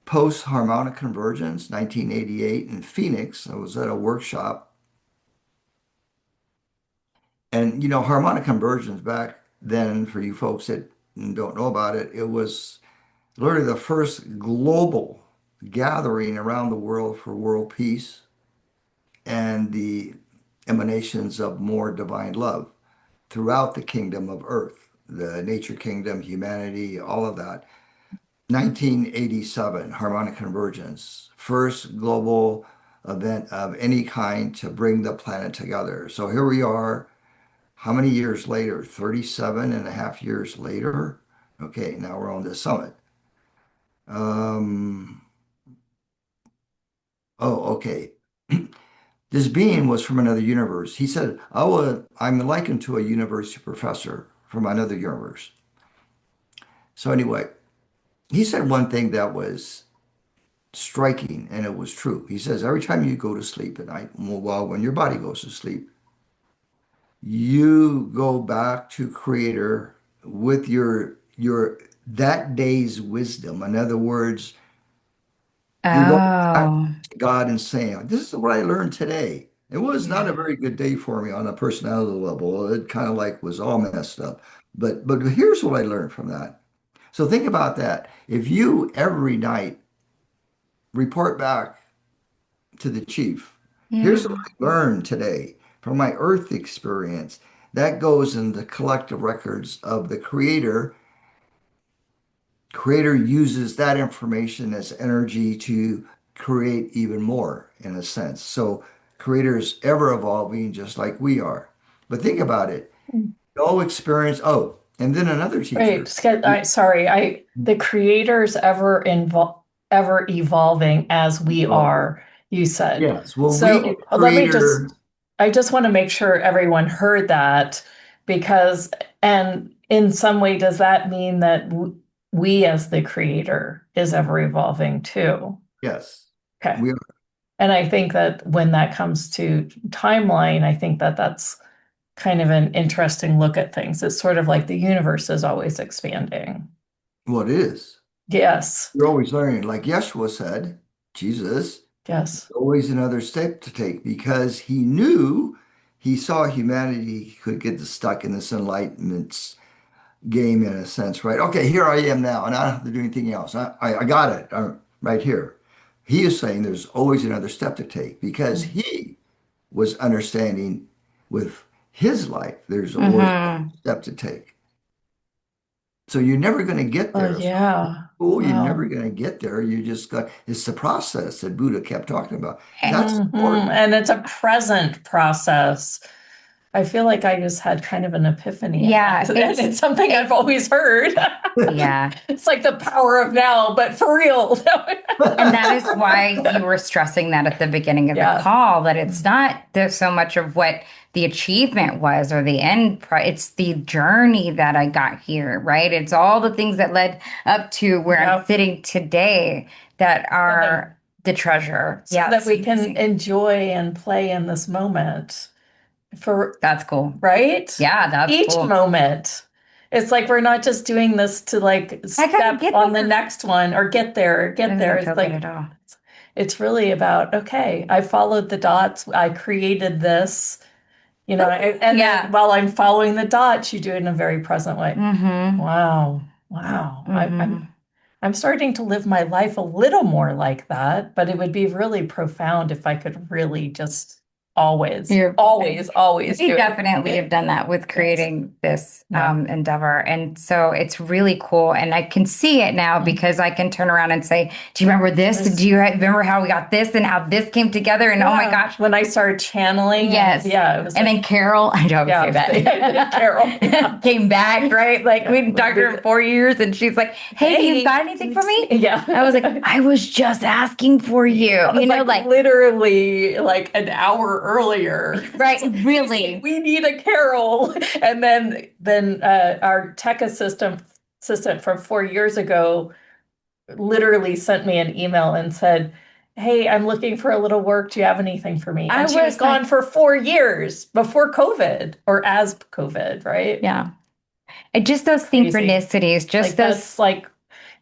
Speaker 3: post harmonic convergence, 1988 in Phoenix. I was at a workshop. And, harmonic convergence back then, for you folks that don't know about it, it was literally the first global gathering around the world for world peace and the emanations of more divine love throughout the kingdom of earth, the nature kingdom, humanity, all of that. 1987, harmonic convergence, first global event of any kind to bring the planet together. So here we are, how many years later? 37 and a half years later. Okay, now we're on the summit. Um, oh, okay. This being was from another universe. He said, I'm likened to a university professor from another universe. So anyway, he said one thing that was striking, and it was true. He says, every time you go to sleep at night, well, when your body goes to sleep, you go back to Creator with your that day's wisdom. In other words, you're going back
Speaker 2: Oh.
Speaker 3: to God and saying, this is what I learned today. It was not a
Speaker 2: Yeah.
Speaker 3: very good day for me on a personality level. It kind of like was all messed up. But here's what I learned from that. So think about that. If you every night report back to the chief, here's what
Speaker 2: Yeah.
Speaker 3: I learned today from my earth experience, that goes in the collective records of the creator. Creator uses that information as energy to create even more, in a sense. So creator is ever evolving just like we are. But think about it. No experience. Oh, and then another
Speaker 1: Right.
Speaker 3: teacher.
Speaker 1: Sorry. The creator's ever evolving as we
Speaker 3: Oh,
Speaker 1: are, you said.
Speaker 3: yes. Well, we
Speaker 1: So
Speaker 3: get
Speaker 1: let me
Speaker 3: creator.
Speaker 1: I just want to make sure everyone heard that because, and in some way, does that mean that we as the creator is ever evolving too?
Speaker 3: Yes.
Speaker 1: Okay.
Speaker 3: We
Speaker 1: And I think that when that comes to timeline, I think that that's kind of an interesting look at things. It's sort of like the universe is always expanding.
Speaker 3: What is.
Speaker 1: Yes,
Speaker 3: You're always learning. Like Yeshua said, Jesus,
Speaker 1: yes.
Speaker 3: always another step to take because he knew he saw humanity could get stuck in this enlightenment game in a sense, right? Okay, here I am now, and I don't have to do anything else. I got it right here. He is saying there's always another step to take because he was understanding with his life, there's always a
Speaker 2: Mm-hmm.
Speaker 3: step to take. So you're never going to get
Speaker 1: Oh,
Speaker 3: there.
Speaker 1: yeah.
Speaker 3: Oh, you're never
Speaker 1: Wow.
Speaker 3: going to get there. You just got, it's the process that Buddha kept talking about. That's
Speaker 1: Hmm.
Speaker 3: important.
Speaker 1: And it's a present process. I feel like I just had kind of an epiphany in that.
Speaker 2: Yeah,
Speaker 1: And it's something I've always heard.
Speaker 2: yeah.
Speaker 1: It's like the power of now, but for real.
Speaker 2: And that is why you were stressing that at the beginning of the
Speaker 1: Yeah.
Speaker 2: call, that it's not there's so much of what the achievement was or the it's the journey that I got here, right? It's all the things that led up to where I'm
Speaker 1: Yep.
Speaker 2: sitting today that
Speaker 1: So that,
Speaker 2: are the treasure.
Speaker 1: so
Speaker 2: Yeah,
Speaker 1: that
Speaker 2: it's
Speaker 1: we can
Speaker 2: amazing.
Speaker 1: enjoy and play in this moment for,
Speaker 2: That's cool.
Speaker 1: right?
Speaker 2: Yeah, that's
Speaker 1: Each
Speaker 2: cool.
Speaker 1: moment. It's like we're not just doing this to like
Speaker 2: I gotta
Speaker 1: step
Speaker 2: get
Speaker 1: on the
Speaker 2: there.
Speaker 1: next one or get there or
Speaker 2: That
Speaker 1: get there.
Speaker 2: doesn't
Speaker 1: It's
Speaker 2: feel good
Speaker 1: like
Speaker 2: at all.
Speaker 1: it's really about, okay, I followed the dots, I created this, and then
Speaker 2: Yeah.
Speaker 1: while I'm following the dots, you do it in a very present way.
Speaker 2: Mm-hmm.
Speaker 1: Wow. Wow.
Speaker 2: Mm-hmm.
Speaker 1: I'm starting to live my life a little more like that, but it would be really profound if I could really just always,
Speaker 2: You're
Speaker 1: always, always
Speaker 2: We
Speaker 1: do
Speaker 2: definitely have
Speaker 1: it.
Speaker 2: done that with
Speaker 1: Yes.
Speaker 2: creating this
Speaker 1: Yeah.
Speaker 2: endeavor. And so it's really cool. And I can see it now because I can turn around and say, do you remember this? Do you remember how we got this and how this came together? And oh my
Speaker 1: Yeah.
Speaker 2: gosh.
Speaker 1: When I started channeling,
Speaker 2: Yes.
Speaker 1: yeah, it was
Speaker 2: And
Speaker 1: like,
Speaker 2: then Carol, I know
Speaker 1: yeah,
Speaker 2: say that.
Speaker 1: Carol. Yeah.
Speaker 2: Came back, right? Like we hadn't
Speaker 1: Yeah.
Speaker 2: talked to her in 4 years and she's like, hey, do you
Speaker 1: Hey,
Speaker 2: got anything for me?
Speaker 1: yeah.
Speaker 2: I was like, I was just asking for you.
Speaker 1: Like literally like an hour earlier.
Speaker 2: Right, really.
Speaker 1: We need a Carol. And then our tech assistant from 4 years ago literally sent me an email and said, "Hey, I'm looking for a little work. Do you have anything for me?"
Speaker 2: I
Speaker 1: And she was
Speaker 2: was
Speaker 1: gone
Speaker 2: like,
Speaker 1: for 4 years before COVID or as COVID, right?
Speaker 2: yeah. And just those
Speaker 1: Crazy.
Speaker 2: synchronicities, just
Speaker 1: Like
Speaker 2: those,
Speaker 1: that's like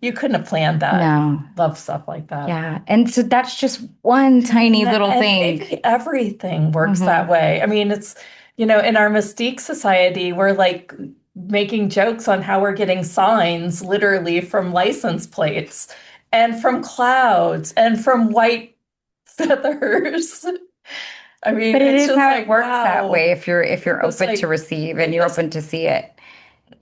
Speaker 1: you couldn't have planned that.
Speaker 2: no.
Speaker 1: Love stuff like that.
Speaker 2: Yeah. And so that's just one tiny little
Speaker 1: And
Speaker 2: thing.
Speaker 1: maybe everything works that
Speaker 2: Hmm.
Speaker 1: way. I mean, it's, in our Mystique Society, we're like making jokes on how we're getting signs literally from license plates and from clouds and from white feathers. I mean,
Speaker 2: But it
Speaker 1: it's
Speaker 2: is
Speaker 1: just
Speaker 2: how it
Speaker 1: like,
Speaker 2: works that
Speaker 1: wow.
Speaker 2: way if you're
Speaker 1: It's
Speaker 2: open to
Speaker 1: like
Speaker 2: receive and
Speaker 1: we
Speaker 2: you're
Speaker 1: just
Speaker 2: open to see it.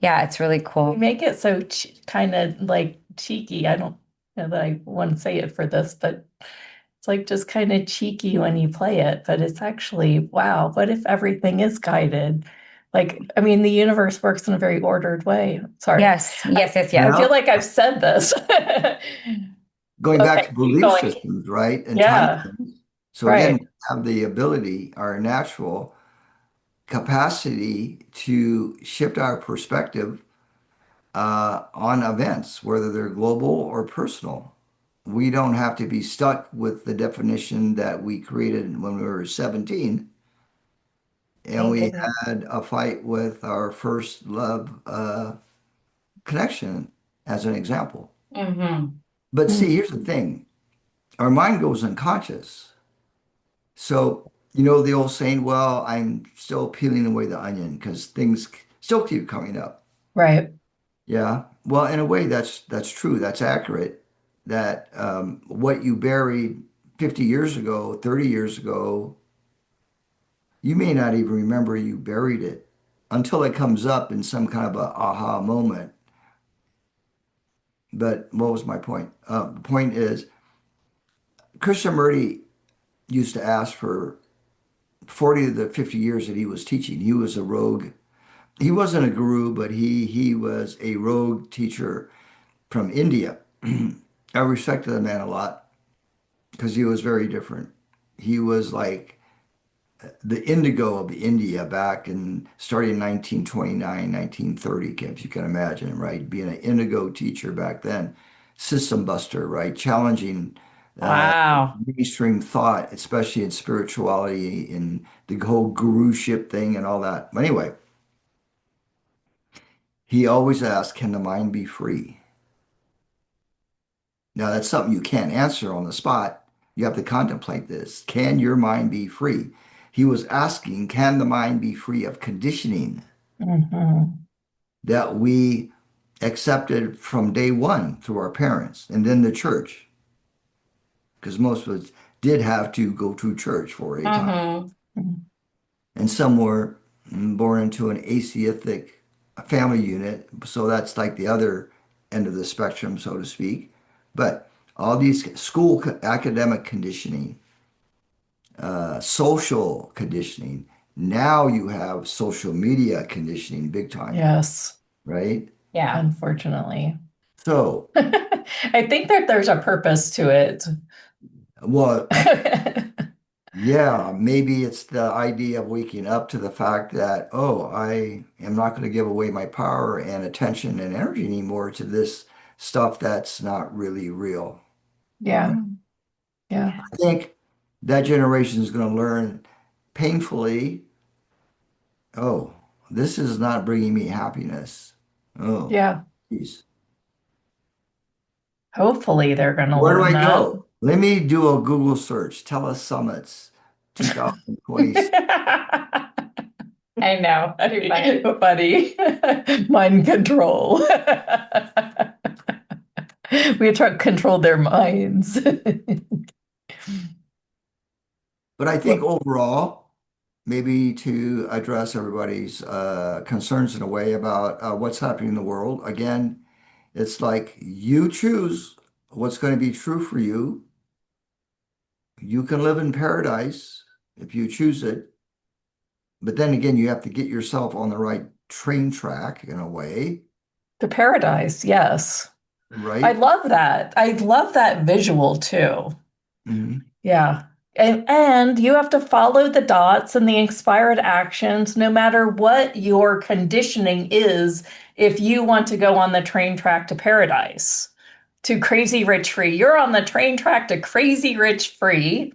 Speaker 2: Yeah, it's really
Speaker 1: we
Speaker 2: cool.
Speaker 1: make it so kind of like cheeky. I don't know that I want to say it for this, but it's like just kind of cheeky when you play it, but it's actually, wow, what if everything is guided? Like, I mean, the universe works in a very ordered way. Sorry.
Speaker 2: Yes, yes, yes,
Speaker 1: I
Speaker 2: yes.
Speaker 1: feel
Speaker 3: Well,
Speaker 1: like I've said this.
Speaker 3: going back
Speaker 1: Okay,
Speaker 3: to
Speaker 1: keep
Speaker 3: belief
Speaker 1: going.
Speaker 3: systems, right? And time.
Speaker 1: Yeah,
Speaker 3: So again,
Speaker 1: right.
Speaker 3: we have the ability, our natural capacity to shift our perspective on events, whether they're global or personal. We don't have to be stuck with the definition that we created when we were 17 and
Speaker 1: Thank
Speaker 3: we
Speaker 1: goodness.
Speaker 3: had a fight with our first love connection as an example.
Speaker 2: Hmm.
Speaker 3: But see, here's the thing. Our mind goes unconscious. So, the old saying, well, I'm still peeling away the onion because things still keep coming up.
Speaker 1: Right.
Speaker 3: Yeah. Well, in a way, that's true. That's accurate. That what you buried 50 years ago, 30 years ago, you may not even remember you buried it until it comes up in some kind of a aha moment. But what was my point? The point is, Krishnamurti used to ask for 40 of the 50 years that he was teaching. He was a rogue. He wasn't a guru, but he was a rogue teacher from India. I respected the man a lot because he was very different. He was like the indigo of India back in starting in 1929, 1930, if you can imagine, right? Being an indigo teacher back then, system buster, right? Challenging
Speaker 2: Wow.
Speaker 3: mainstream thought, especially in spirituality and the whole guruship thing and all that. But anyway, he always asked, can the mind be free? Now, that's something you can't answer on the spot. You have to contemplate this. Can your mind be free? He was asking, can the mind be free of conditioning
Speaker 1: Hmm.
Speaker 3: that we accepted from day one through our parents and then the church? Because most of us did have to go to church for a time.
Speaker 2: Hmm.
Speaker 3: And some were born into an atheistic family unit. So that's like the other end of the spectrum, so to speak. But all these school academic conditioning, social conditioning, now you have social media conditioning big time,
Speaker 1: Yes,
Speaker 3: right?
Speaker 2: Yeah.
Speaker 1: unfortunately.
Speaker 3: So,
Speaker 1: I think that there's a purpose to it.
Speaker 3: well, yeah, maybe it's the idea of waking up to the fact that, oh, I am not going to give away my power and attention and energy anymore to this stuff that's not really real.
Speaker 1: Yeah.
Speaker 2: Mhm.
Speaker 1: Yeah.
Speaker 3: I think that generation is going to learn painfully, oh, this is not bringing me happiness. Oh,
Speaker 1: Yeah.
Speaker 3: geez.
Speaker 1: Hopefully they're going to
Speaker 3: Where do
Speaker 1: learn
Speaker 3: I
Speaker 1: that.
Speaker 3: go? Let me do a Google search. Telesummits 2020.
Speaker 1: I know. Funny. Mind control. We try to control their minds.
Speaker 3: But I think
Speaker 1: Well,
Speaker 3: overall, maybe to address everybody's concerns in a way about what's happening in the world, again, it's like you choose what's going to be true for you. You can live in paradise if you choose it. But then again, you have to get yourself on the right train track in a way,
Speaker 1: the paradise, yes. I
Speaker 3: right?
Speaker 1: love that. I love that visual too.
Speaker 3: Mhm.
Speaker 1: Yeah. And you have to follow the dots and the inspired actions, no matter what your conditioning is, if you want to go on the train track to paradise, to crazy rich free. You're on the train track to crazy rich free.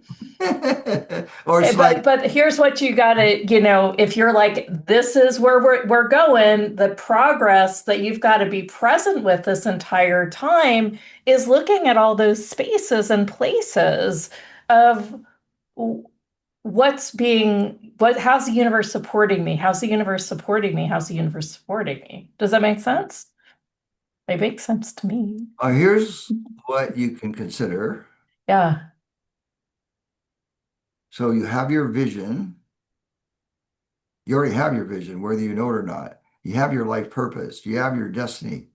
Speaker 3: Or it's like,
Speaker 1: But here's what you gotta, if you're like, this is where we're going, the progress that you've got to be present with this entire time is looking at all those spaces and places of how's the universe supporting me? How's the universe supporting me? How's the universe supporting me? Does that make sense? It makes sense to me.
Speaker 3: here's what you can consider.
Speaker 1: Yeah.
Speaker 3: So you have your vision. You already have your vision, whether you know it or not. You have your life purpose. You have your destiny.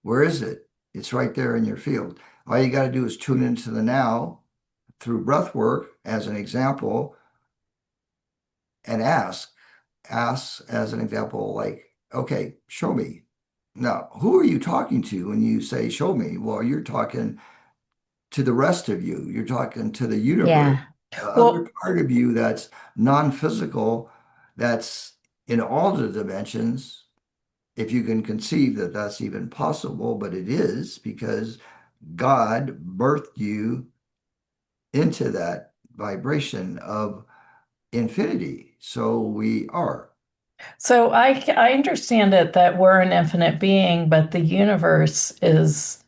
Speaker 3: Where is it? It's right there in your field. All you got to do is tune into the now through breath work, as an example, and ask. Ask as an example, like, okay, show me. Now, who are you talking to when you say show me? Well, you're talking to the rest of you. You're talking to the universe,
Speaker 2: Yeah.
Speaker 3: the other
Speaker 1: Well,
Speaker 3: part of you that's non-physical, that's in all the dimensions, if you can conceive that that's even possible, but it is because God birthed you into that vibration of infinity. So we are.
Speaker 1: so I understand it that we're an infinite being, but the universe is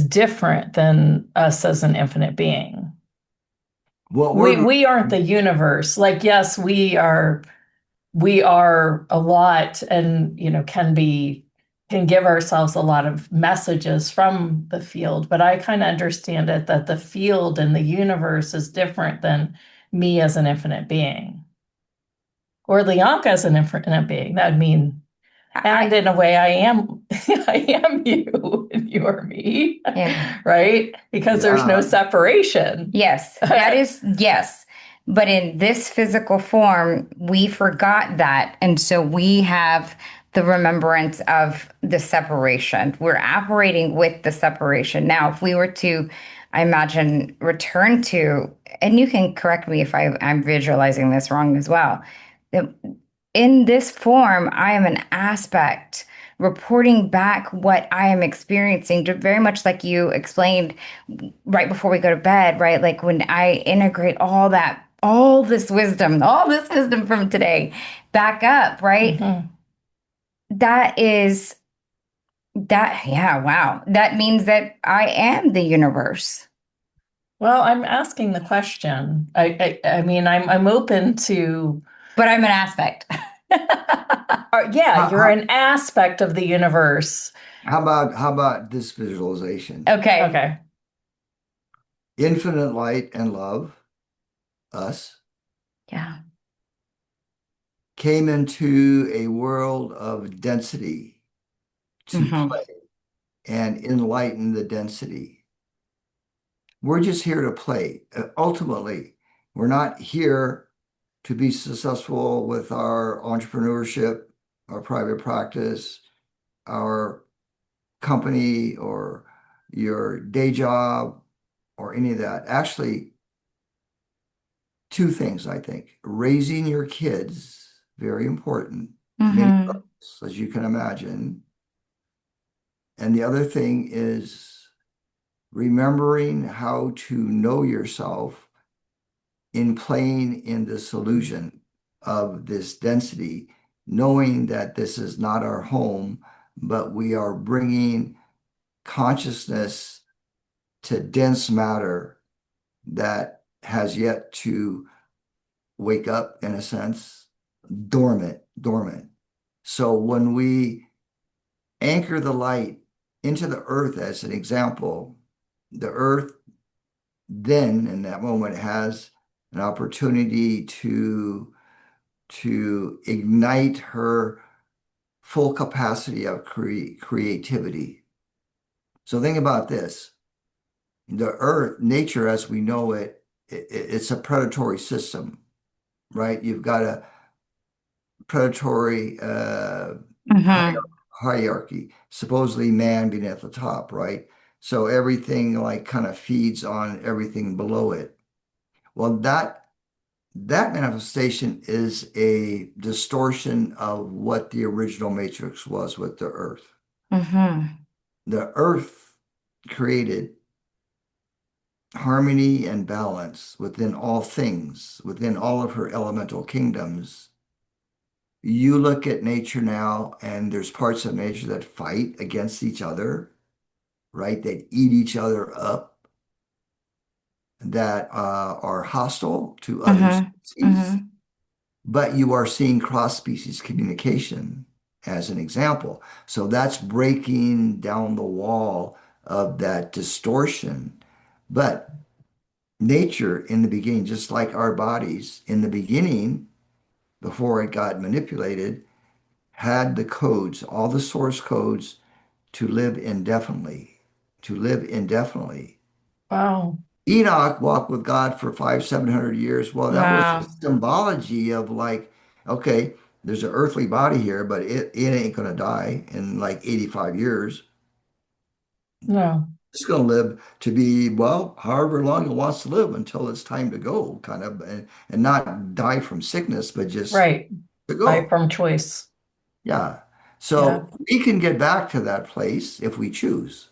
Speaker 1: different than us as an infinite being.
Speaker 3: What
Speaker 1: We
Speaker 3: we're
Speaker 1: we aren't the universe. Like, yes, we are a lot and can give ourselves a lot of messages from the field, but I kind of understand it that the field and the universe is different than me as an infinite being. Or Lianka as an infinite being. That would mean, and
Speaker 2: I
Speaker 1: in a way, I am I am you and you are me,
Speaker 2: yeah.
Speaker 1: right? Because there's no
Speaker 3: yeah.
Speaker 1: separation.
Speaker 2: Yes, that is yes. But in this physical form, we forgot that. And so we have the remembrance of the separation. We're operating with the separation. Now, if we were to, I imagine, return to, and you can correct me if I'm visualizing this wrong as well, that in this form, I am an aspect reporting back what I am experiencing, very much like you explained right before we go to bed, right? Like when I integrate all this wisdom from today back up, right?
Speaker 1: Mhm.
Speaker 2: That is that, yeah, wow. That means that I am the universe,
Speaker 1: Well, I'm asking the question. I mean, I'm open to.
Speaker 2: but I'm an aspect.
Speaker 1: Yeah,
Speaker 3: How,
Speaker 1: you're
Speaker 3: how,
Speaker 1: an aspect of the universe.
Speaker 3: how about this visualization?
Speaker 2: Okay.
Speaker 1: Okay.
Speaker 3: Infinite light and love, us,
Speaker 2: Yeah.
Speaker 3: came into a world of density to
Speaker 2: Hmm.
Speaker 3: play and enlighten the density. We're just here to play. Ultimately, we're not here to be successful with our entrepreneurship, our private practice, our company, or your day job, or any of that. Actually, two things, I think. Raising your kids, very important, many
Speaker 2: Hmm.
Speaker 3: levels, as you can imagine. And the other thing is remembering how to know yourself in playing in this illusion of this density, knowing that this is not our home, but we are bringing consciousness to dense matter that has yet to wake up, in a sense, dormant. So when we anchor the light into the earth, as an example, the earth then in that moment has an opportunity to ignite her full capacity of creativity. So think about this. The earth, nature as we know it's a predatory system, right? You've got a predatory
Speaker 2: Mm-hmm.
Speaker 3: hierarchy, supposedly man being at the top, right? So everything like kind of feeds on everything below it. Well, that manifestation is a distortion of what the original matrix was with the earth.
Speaker 2: Mm-hmm.
Speaker 3: The earth created harmony and balance within all things, within all of her elemental kingdoms. You look at nature now, and there's parts of nature that fight against each other, right? That eat each other up, that are hostile to other
Speaker 2: Mm-hmm.
Speaker 3: species.
Speaker 2: Mm-hmm.
Speaker 3: But you are seeing cross-species communication as an example. So that's breaking down the wall of that distortion. But nature in the beginning, just like our bodies in the beginning, before it got manipulated, had the codes, all the source codes to live indefinitely, to live indefinitely.
Speaker 1: Wow.
Speaker 3: Enoch walked with God for 700 years. Well, that was a
Speaker 2: Wow.
Speaker 3: symbology of like, okay, there's an earthly body here, but it ain't gonna die in like 85 years.
Speaker 1: No.
Speaker 3: It's gonna live to be, well, however long it wants to live until it's time to go, kind of, and not die from sickness, but just
Speaker 1: Right.
Speaker 3: to
Speaker 1: I
Speaker 3: go.
Speaker 1: from choice.
Speaker 3: Yeah.
Speaker 1: Yeah.
Speaker 3: So we can get back to that place if we choose.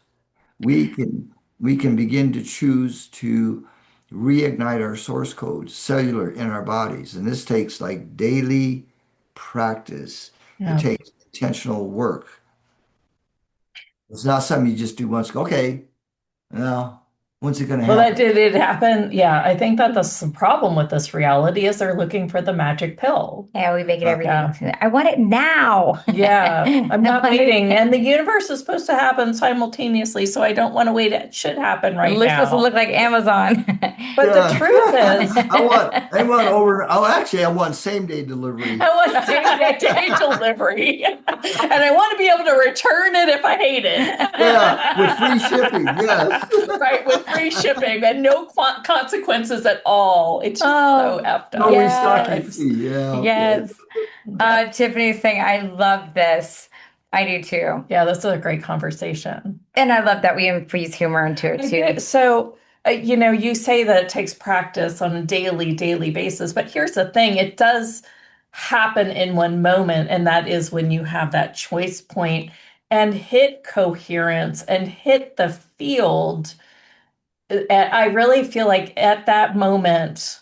Speaker 3: We can begin to choose to reignite our source code cellular in our bodies. And this takes like daily practice. It
Speaker 1: Yeah.
Speaker 3: takes intentional work. It's not something you just do once, go, okay, now, when's it going to
Speaker 1: Well, that
Speaker 3: happen?
Speaker 1: did it happen. Yeah, I think that that's the problem with this reality is they're looking for the magic pill.
Speaker 2: Yeah, we make it
Speaker 3: Uh,
Speaker 2: everything.
Speaker 1: Yeah.
Speaker 2: I want it now.
Speaker 1: Yeah, I'm
Speaker 2: I
Speaker 1: not
Speaker 2: want it
Speaker 1: waiting. And the universe is supposed to happen simultaneously, so I don't want to wait. It should happen right
Speaker 2: We're supposed to
Speaker 1: now.
Speaker 2: look like Amazon.
Speaker 1: But the
Speaker 3: yeah.
Speaker 1: truth is,
Speaker 3: I want same day delivery.
Speaker 1: I want same day delivery. And I want to be able to return it if I hate
Speaker 3: Yeah, with free shipping. Yes.
Speaker 1: it. Right, with free shipping and no consequences at all. It's just so
Speaker 2: Oh,
Speaker 1: effed
Speaker 3: No
Speaker 1: up.
Speaker 3: restocking
Speaker 2: yes.
Speaker 3: fee. Yeah, okay.
Speaker 2: Yes. Tiffany's saying, I love this. I do too.
Speaker 1: Yeah, this is a great conversation.
Speaker 2: And I love that we infuse humor into it too.
Speaker 1: So, you say that it takes practice on a daily basis, but here's the thing, it does happen in one moment, and that is when you have that choice point and hit coherence and hit the field. I really feel like at that moment,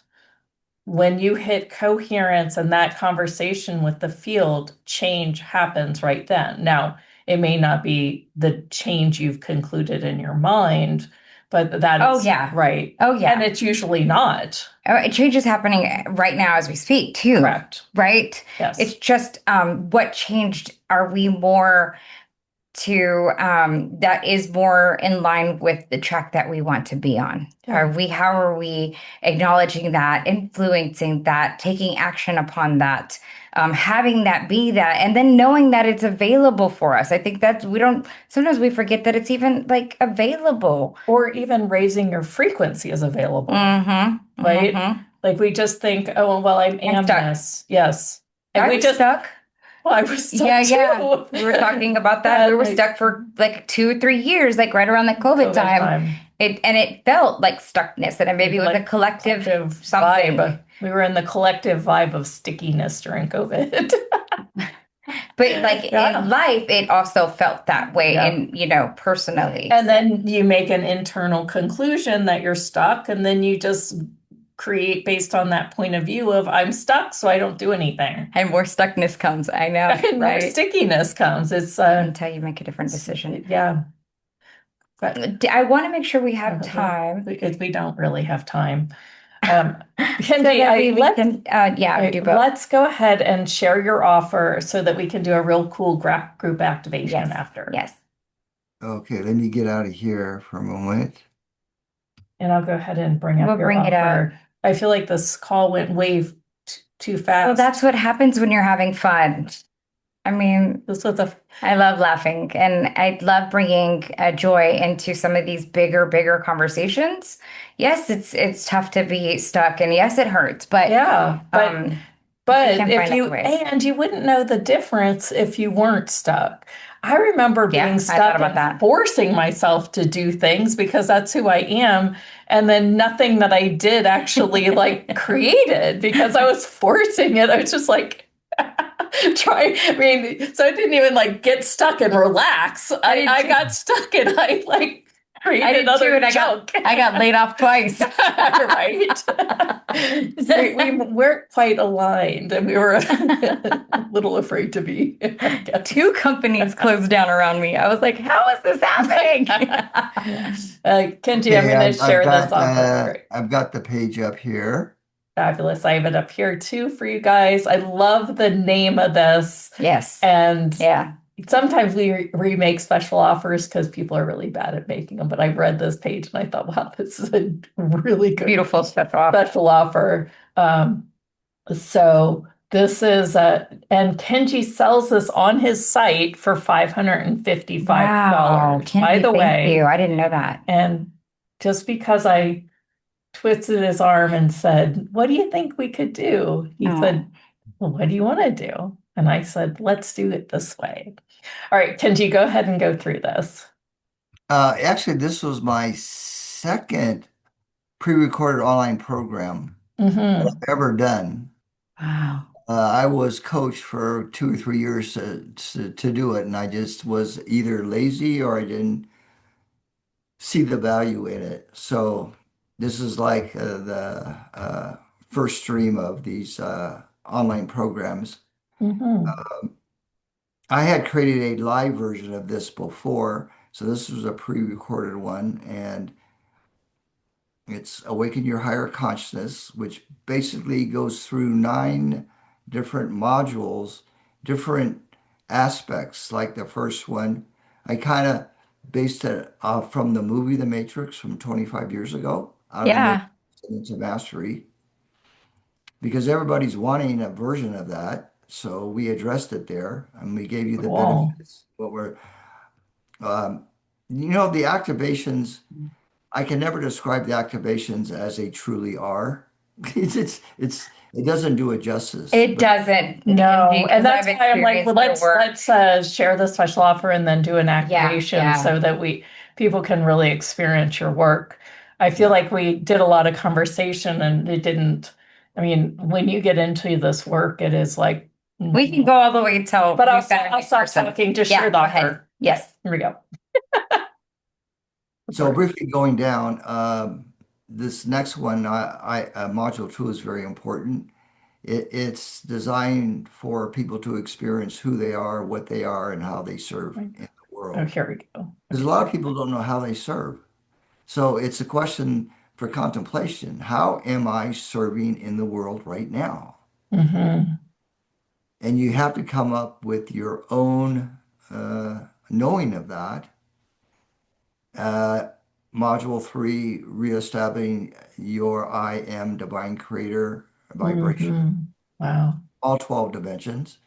Speaker 1: when you hit coherence and that conversation with the field, change happens right then. Now, it may not be the change you've concluded in your mind, but that
Speaker 2: Oh,
Speaker 1: is
Speaker 2: yeah.
Speaker 1: right.
Speaker 2: Oh,
Speaker 1: And
Speaker 2: yeah.
Speaker 1: it's usually not.
Speaker 2: Change is happening right now as we speak too.
Speaker 1: Correct.
Speaker 2: Right?
Speaker 1: Yes.
Speaker 2: It's just what changed are we more to that is more in line with the track that we want to be on.
Speaker 1: Yeah.
Speaker 2: How are we acknowledging that, influencing that, taking action upon that, having that be that, and then knowing that it's available for us. I think that we don't sometimes we forget that it's even like available.
Speaker 1: Or even raising your frequency is available,
Speaker 2: Mm-hmm.
Speaker 1: right?
Speaker 2: Mm-hmm.
Speaker 1: Like we just think, oh, well, I am
Speaker 2: stuck.
Speaker 1: this. Yes. And
Speaker 2: I
Speaker 1: we
Speaker 2: was
Speaker 1: just,
Speaker 2: stuck.
Speaker 1: well, I was stuck
Speaker 2: Yeah.
Speaker 1: too.
Speaker 2: We were talking about that. We were stuck for like 2 or 3 years, like right around the COVID time. It felt like stuckness, and maybe it was a collective something.
Speaker 1: vibe. We were in the collective vibe of stickiness during COVID.
Speaker 2: But like
Speaker 1: Yeah.
Speaker 2: in life, it also felt that way,
Speaker 1: Yeah.
Speaker 2: and personally.
Speaker 1: And then you make an internal conclusion that you're stuck, and then you just create based on that point of view of I'm stuck, so I don't do anything.
Speaker 2: And more stuckness comes. I know,
Speaker 1: And more
Speaker 2: right?
Speaker 1: stickiness comes. It's
Speaker 2: Until you make a different decision.
Speaker 1: yeah. But
Speaker 2: I want to make sure we have time
Speaker 1: we don't really have time.
Speaker 2: so
Speaker 1: Kenji,
Speaker 2: that we can, do both.
Speaker 1: let's go ahead and share your offer so that we can do a real cool group activation
Speaker 2: Yes,
Speaker 1: after.
Speaker 2: yes.
Speaker 3: Okay, let me get out of here for a moment.
Speaker 1: And I'll go ahead and bring up
Speaker 2: We'll
Speaker 1: your
Speaker 2: bring it up.
Speaker 1: offer. I feel like this call went way too fast.
Speaker 2: Well, that's what happens when you're having fun. I mean,
Speaker 1: This was
Speaker 2: I love laughing, and I love bringing joy into some of these bigger conversations. Yes, it's tough to be stuck, and yes, it hurts, but
Speaker 1: yeah, but
Speaker 2: we
Speaker 1: but
Speaker 2: can
Speaker 1: if
Speaker 2: find
Speaker 1: you
Speaker 2: other ways.
Speaker 1: and you wouldn't know the difference if you weren't stuck. I remember
Speaker 2: Yeah,
Speaker 1: being
Speaker 2: I thought
Speaker 1: stuck
Speaker 2: about
Speaker 1: and
Speaker 2: that.
Speaker 1: forcing myself to do things because that's who I am, and then nothing that I did actually like created because I was forcing it. I was just like I mean, so I didn't even like get stuck and relax. I got stuck and I like
Speaker 2: I
Speaker 1: created
Speaker 2: did too,
Speaker 1: other
Speaker 2: and
Speaker 1: junk.
Speaker 2: I got laid off twice.
Speaker 1: Right. We weren't quite aligned and we were a little afraid to be. I guess.
Speaker 2: 2 companies closed down around me. I was like, how is this happening?
Speaker 1: Kenji, I'm going to share this offer.
Speaker 3: I've got the page up here.
Speaker 1: Fabulous. I have it up here too for you guys. I love the name of this.
Speaker 2: Yes.
Speaker 1: And
Speaker 2: Yeah.
Speaker 1: sometimes we remake special offers because people are really bad at making them. But I read this page and I thought, wow, this is a really good,
Speaker 2: Beautiful special offer.
Speaker 1: So this is and Kenji sells this on his site for $555.
Speaker 2: Wow,
Speaker 1: By the
Speaker 2: thank
Speaker 1: way,
Speaker 2: you. I didn't know that.
Speaker 1: and just because I twisted his arm and said, "What do you think we could do?" He
Speaker 2: Oh.
Speaker 1: said, "Well, what do you want to do?" And I said, "Let's do it this way." All right, Kenji, go ahead and go through this.
Speaker 3: Actually, this was my second pre-recorded online program that
Speaker 1: Mm-hmm.
Speaker 3: I've ever done.
Speaker 2: Wow.
Speaker 3: I was coached for 2 or 3 years to do it, and I just was either lazy or I didn't see the value in it. So this is like the first stream of these online programs.
Speaker 1: Mm-hmm.
Speaker 3: I had created a live version of this before, so this was a pre-recorded one, and it's Awaken Your Higher Consciousness, which basically goes through 9 different modules, different aspects. Like the first one, I kind of based it from the movie The Matrix from 25 years ago, out of the
Speaker 2: Yeah.
Speaker 3: Matrix into Mastery, because everybody's wanting a version of that. So we addressed it there, and we gave you the
Speaker 1: Cool.
Speaker 3: benefits. What we're, um, the activations. I can never describe the activations as they truly are. It doesn't do it justice.
Speaker 2: It
Speaker 3: But
Speaker 2: doesn't.
Speaker 1: No,
Speaker 2: Nikki, 'cause
Speaker 1: and that's
Speaker 2: I've
Speaker 1: why I'm like, well,
Speaker 2: experienced their work.
Speaker 1: let's share the special offer and then do an activation
Speaker 2: yeah.
Speaker 1: so that people can really experience your work. I feel
Speaker 3: yeah,
Speaker 1: like we did a lot of conversation and it didn't. I mean, when you get into this work, it is like,
Speaker 2: We can go all the way till
Speaker 1: but
Speaker 2: we've got a
Speaker 1: I'll
Speaker 2: new
Speaker 1: stop
Speaker 2: person.
Speaker 1: talking. Just
Speaker 2: Yeah,
Speaker 1: share the
Speaker 2: go ahead.
Speaker 1: offer.
Speaker 2: Yes.
Speaker 1: Here we go.
Speaker 3: so briefly going down, this next one, module 2 is very important. It's designed for people to experience who they are, what they are, and how they serve in the
Speaker 1: Oh,
Speaker 3: world.
Speaker 1: here we go.
Speaker 3: Because a lot of people don't know how they serve. So it's a question for contemplation. How am I serving in the world right now?
Speaker 1: Mm-hmm.
Speaker 3: And you have to come up with your own knowing of that. Uh, Module 3, reestablishing your I am divine creator vibration,
Speaker 1: Mm-hmm. Wow.
Speaker 3: all 12 dimensions.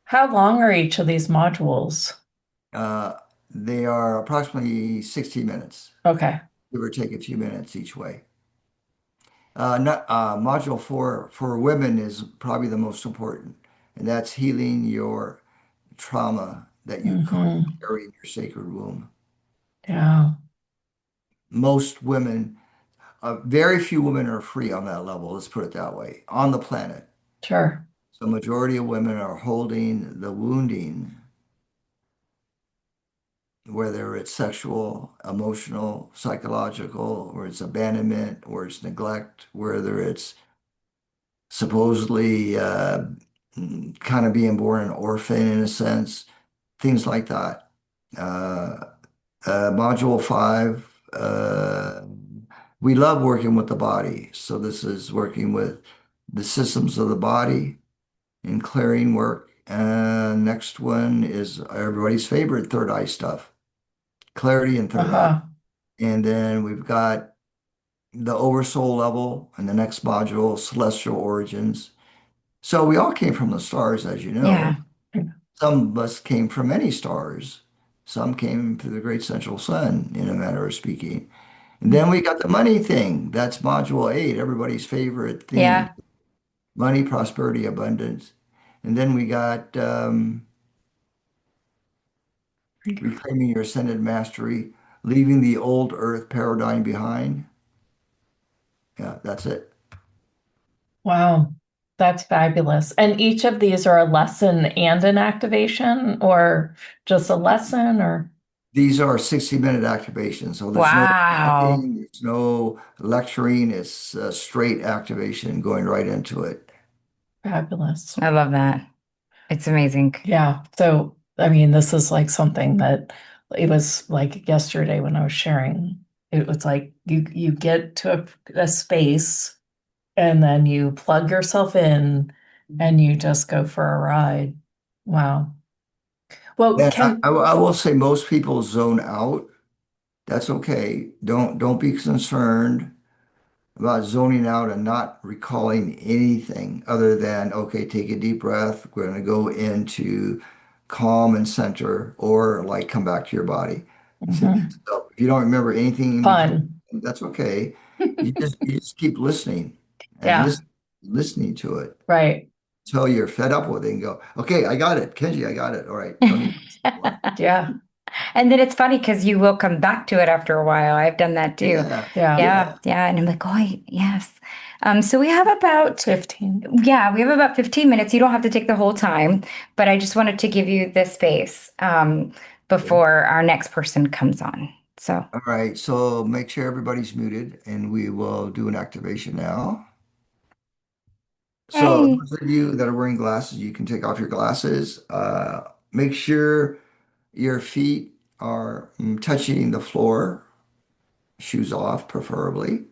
Speaker 1: How long are each of these modules?
Speaker 3: Uh, they are approximately 60 minutes,
Speaker 1: Okay.
Speaker 3: give or take a few minutes each way. Module 4 for women is probably the most important, and that's healing your trauma that you
Speaker 1: Mm-hmm.
Speaker 3: carry in your sacred womb.
Speaker 1: Yeah.
Speaker 3: Most women, very few women are free on that level, let's put it that way, on the planet.
Speaker 1: Sure.
Speaker 3: So majority of women are holding the wounding, whether it's sexual, emotional, psychological, or it's abandonment, or it's neglect, whether it's supposedly kind of being born an orphan in a sense, things like that. Uh, Module 5, we love working with the body. So this is working with the systems of the body in clearing work. And next one is everybody's favorite third eye stuff, clarity and third eye.
Speaker 1: Uh-huh.
Speaker 3: And then we've got the oversoul level and the next module, celestial origins. So we all came from the stars, as you
Speaker 2: Yeah.
Speaker 3: know. Some of us came from many stars. Some came through the great central sun, in a manner of speaking. And then we got the money thing. That's module 8, everybody's favorite theme.
Speaker 2: Yeah.
Speaker 3: Money, prosperity, abundance. And then we got reclaiming your ascended mastery, leaving the old earth paradigm behind. Yeah, that's it.
Speaker 1: Wow, that's fabulous. And each of these are a lesson and an activation, or just a lesson, or
Speaker 3: These are 60-minute activations. So there's no
Speaker 2: Wow.
Speaker 3: talking, there's no lecturing. It's straight activation going right into it.
Speaker 1: fabulous.
Speaker 2: I love that. It's amazing.
Speaker 1: Yeah. So, I mean, this is like something that it was like yesterday when I was sharing. It was like you get to a space and then you plug yourself in and you just go for a ride. Wow. Well,
Speaker 3: And
Speaker 1: can
Speaker 3: I will say most people zone out. That's okay. Don't be concerned about zoning out and not recalling anything other than, okay, take a deep breath. We're going to go into calm and center or like come back to your body.
Speaker 1: Mhm.
Speaker 3: So if you don't remember anything in between,
Speaker 1: Fun.
Speaker 3: that's okay. You just keep listening and
Speaker 1: Yeah,
Speaker 3: listening to it
Speaker 1: right.
Speaker 3: until you're fed up with it and go, okay, I got it. Kenji, I got it. All right. Don't need to listen anymore.
Speaker 1: Yeah,
Speaker 2: And then it's funny because you will come back to it after a while. I've done that too.
Speaker 3: Yeah.
Speaker 1: yeah.
Speaker 2: Yeah,
Speaker 3: Yeah.
Speaker 2: yeah. And I'm like, oh, yes. So we have about,
Speaker 1: 15.
Speaker 2: yeah, we have about 15 minutes. You don't have to take the whole time, but I just wanted to give you the space before our next person comes on. So,
Speaker 3: All right. So make sure everybody's muted and we will do an activation now. So
Speaker 2: hey.
Speaker 3: those of you that are wearing glasses, you can take off your glasses. Make sure your feet are touching the floor, shoes off, preferably.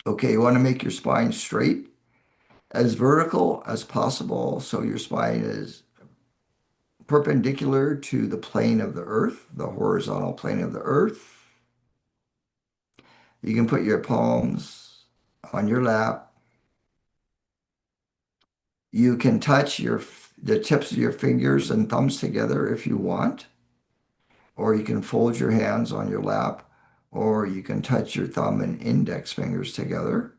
Speaker 3: Okay, you want to make your spine straight, as vertical as possible, so your spine is perpendicular to the plane of the earth, the horizontal plane of the earth. You can put your palms on your lap. You can touch the tips of your fingers and thumbs together if you want, or you can fold your hands on your lap, or you can touch your thumb and index fingers together.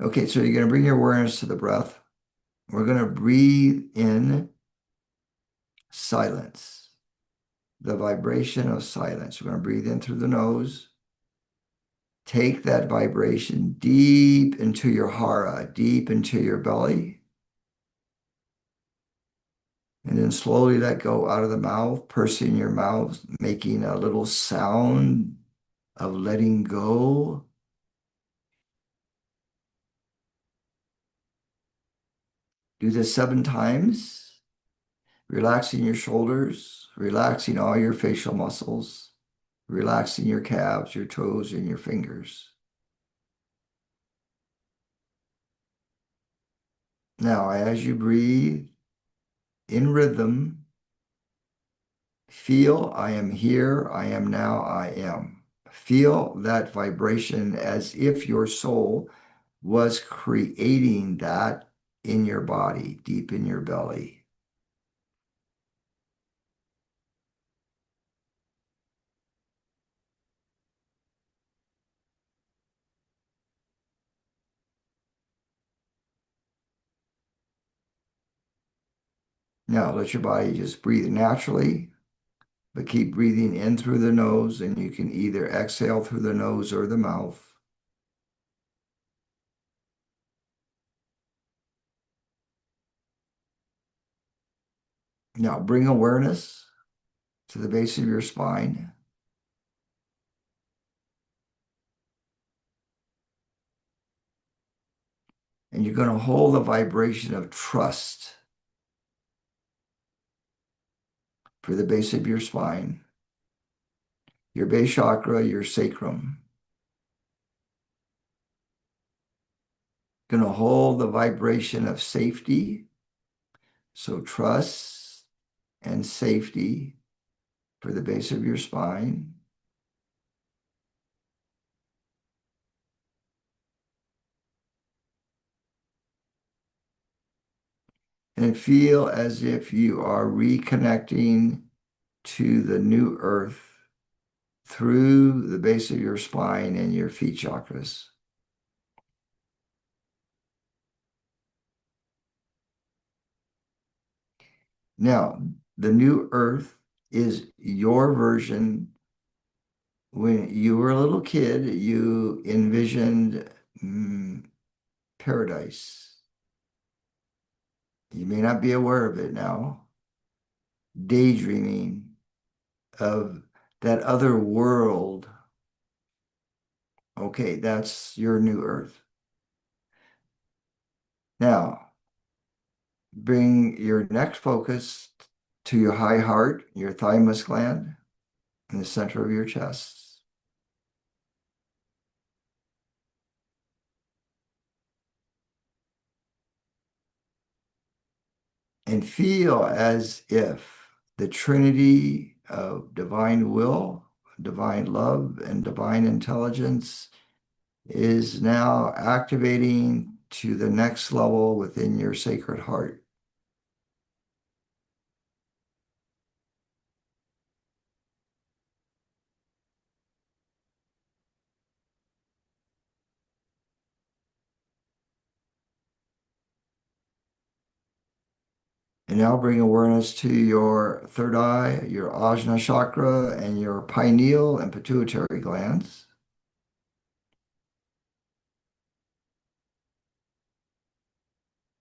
Speaker 3: Okay, so you're going to bring your awareness to the breath. We're going to breathe in silence, the vibration of silence. We're going to breathe in through the nose. Take that vibration deep into your hara, deep into your belly. And then slowly let go out of the mouth, pursing your mouth, making a little sound of letting go. Do this 7 times, relaxing your shoulders, relaxing all your facial muscles, relaxing your calves, your toes, and your fingers. Now, as you breathe in rhythm, feel I am here, I am now, I am. Feel that vibration as if your soul was creating that in your body, deep in your belly. Now, let your body just breathe naturally, but keep breathing in through the nose, and you can either exhale through the nose or the mouth. Now bring awareness to the base of your spine. And you're going to hold the vibration of trust for the base of your spine, your base chakra, your sacrum. Going to hold the vibration of safety. So trust and safety for the base of your spine. And feel as if you are reconnecting to the new earth through the base of your spine and your feet chakras. Now, the new earth is your version. When you were a little kid, you envisioned paradise. You may not be aware of it now. Daydreaming of that other world. Okay, that's your new earth. Now, bring your next focus to your high heart, your thymus gland, in the center of your chest. And feel as if the trinity of divine will, divine love, and divine intelligence is now activating to the next level within your sacred heart. And now bring awareness to your third eye, your ajna chakra, and your pineal and pituitary glands.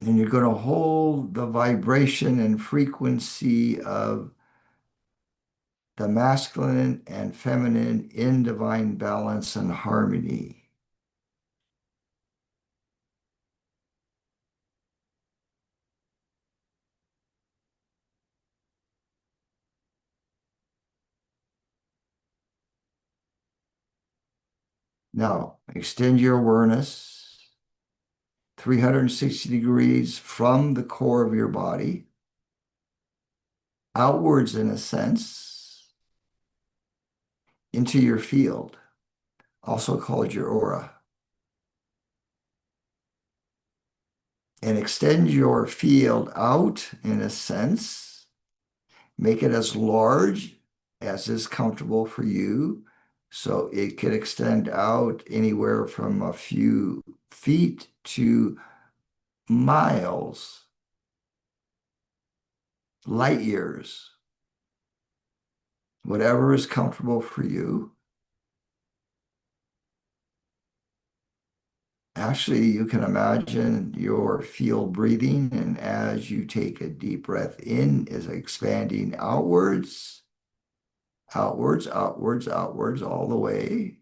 Speaker 3: And you're going to hold the vibration and frequency of the masculine and feminine in divine balance and harmony. Now, extend your awareness 360 degrees from the core of your body, outwards in a sense, into your field, also called your aura. And extend your field out in a sense, make it as large as is comfortable for you. So it could extend out anywhere from a few feet to miles, light years, whatever is comfortable for you. Actually, you can imagine your field breathing, and as you take a deep breath in, is expanding outwards, outwards, outwards, outwards, all the way.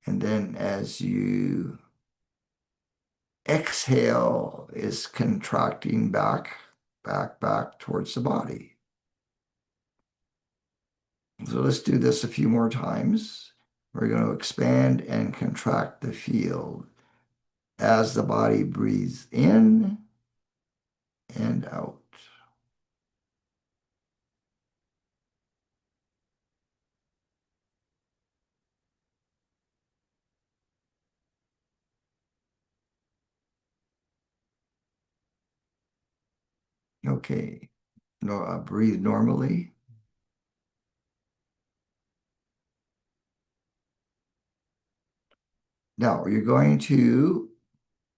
Speaker 3: And then as you exhale, is contracting back, back, back towards the body. So let's do this a few more times. We're going to expand and contract the field as the body breathes in and out. Okay, no, breathe normally. Now you're going to,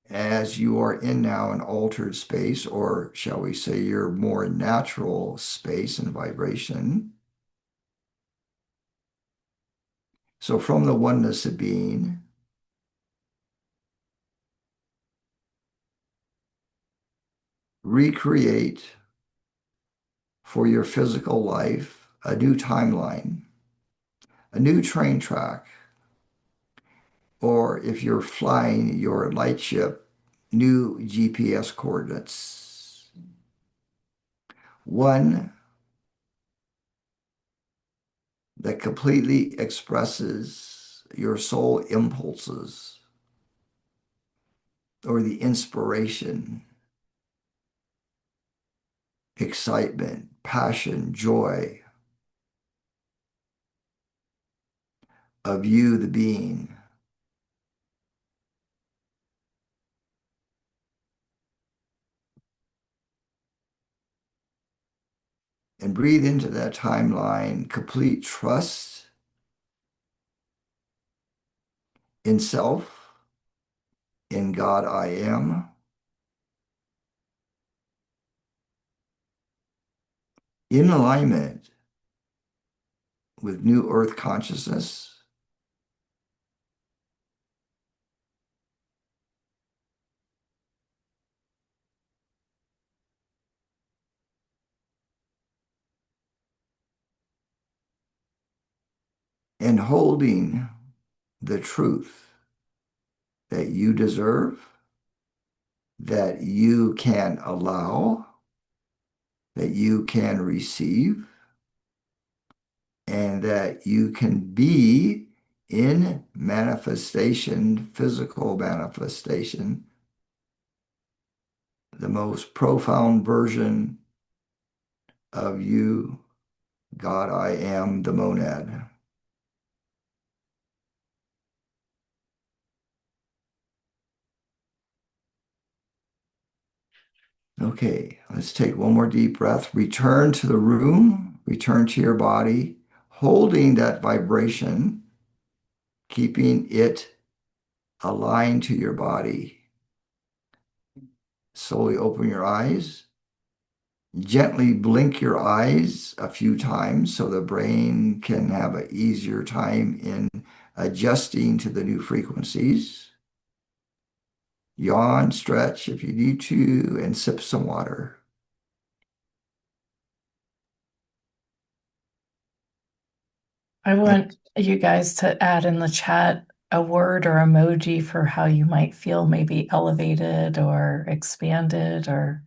Speaker 3: as you are in now an altered space, or shall we say your more natural space and vibration. So from the oneness of being, recreate for your physical life, a new timeline, a new train track, or if you're flying your light ship, new GPS coordinates. One that completely expresses your soul impulses or the inspiration, excitement, passion, joy of you, the being. And breathe into that timeline complete trust in self, in God I am, in alignment with new earth consciousness, and holding the truth that you deserve, that you can allow, that you can receive, and that you can be in manifestation, physical manifestation, the most profound version of you, God, I am the monad. Okay, let's take one more deep breath. Return to the room, return to your body, holding that vibration, keeping it aligned to your body. Slowly open your eyes. Gently blink your eyes a few times so the brain can have an easier time in adjusting to the new frequencies. Yawn, stretch if you need to, and sip some water.
Speaker 1: I want you guys to add in the chat a word or emoji for how you might feel maybe elevated or expanded, or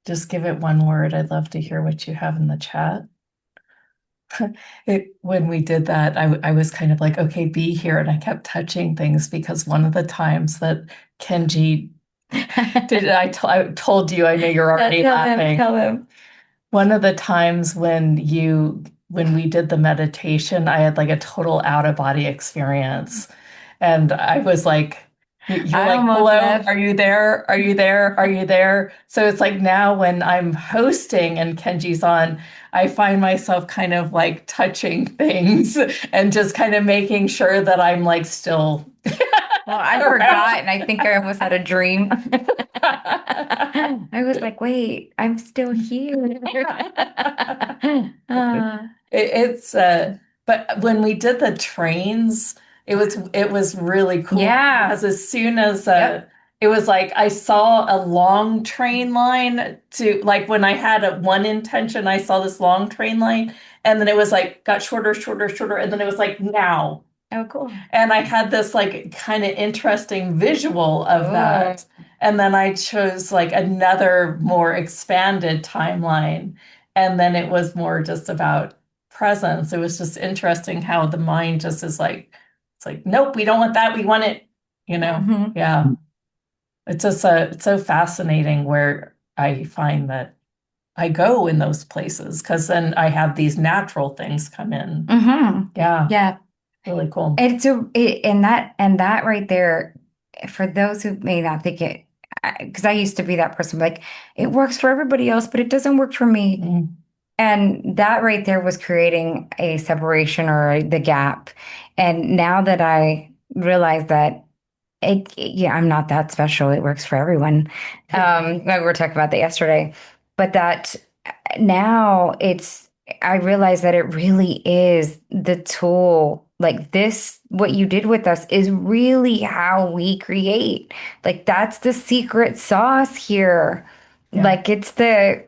Speaker 1: just give it one word. I'd love to hear what you have in the chat. When we did that, I was kind of like, okay, be here. And I kept touching things because one of the times that Kenji did, I told you, I know you're already laughing.
Speaker 2: Tell him.
Speaker 1: One of the times when we did the meditation, I had like a total out of body experience. And I was like, you're
Speaker 2: I
Speaker 1: like,
Speaker 2: almost
Speaker 1: hello,
Speaker 2: left.
Speaker 1: are you there? Are you there? Are you there? So it's like now when I'm hosting and Kenji's on, I find myself kind of like touching things and just kind of making sure that I'm like still
Speaker 2: Well, I forgot, and I think I almost had a dream. I was like, wait, I'm still here.
Speaker 1: It's but when we did the trains, it was really cool
Speaker 2: Yeah.
Speaker 1: because as soon as
Speaker 2: Yep.
Speaker 1: it was like I saw a long train line to like when I had one intention, I saw this long train line, and then it was like got shorter, shorter, shorter, and then it was like now.
Speaker 2: Oh, cool.
Speaker 1: And I had this like kind of interesting visual of
Speaker 2: Oh.
Speaker 1: that. And then I chose like another more expanded timeline. And then it was more just about presence. It was just interesting how the mind just is like, it's like, nope, we don't want that. We want it, you know?
Speaker 2: Mhm.
Speaker 1: Yeah. It's just it's so fascinating where I find that I go in those places because then I have these natural things come in.
Speaker 2: Mhm.
Speaker 1: Yeah.
Speaker 2: Yeah.
Speaker 1: Really cool.
Speaker 2: And that right there, for those who may not think it, because I used to be that person, like it works for everybody else, but it doesn't work for me.
Speaker 1: Mm.
Speaker 2: And that right there was creating a separation or the gap. And now that I realize that yeah, I'm not that special. It works for everyone. We were talking about that yesterday, but that now I realize that it really is the tool. Like this, what you did with us is really how we create. Like that's the secret sauce here.
Speaker 1: Yeah.
Speaker 2: Like it's the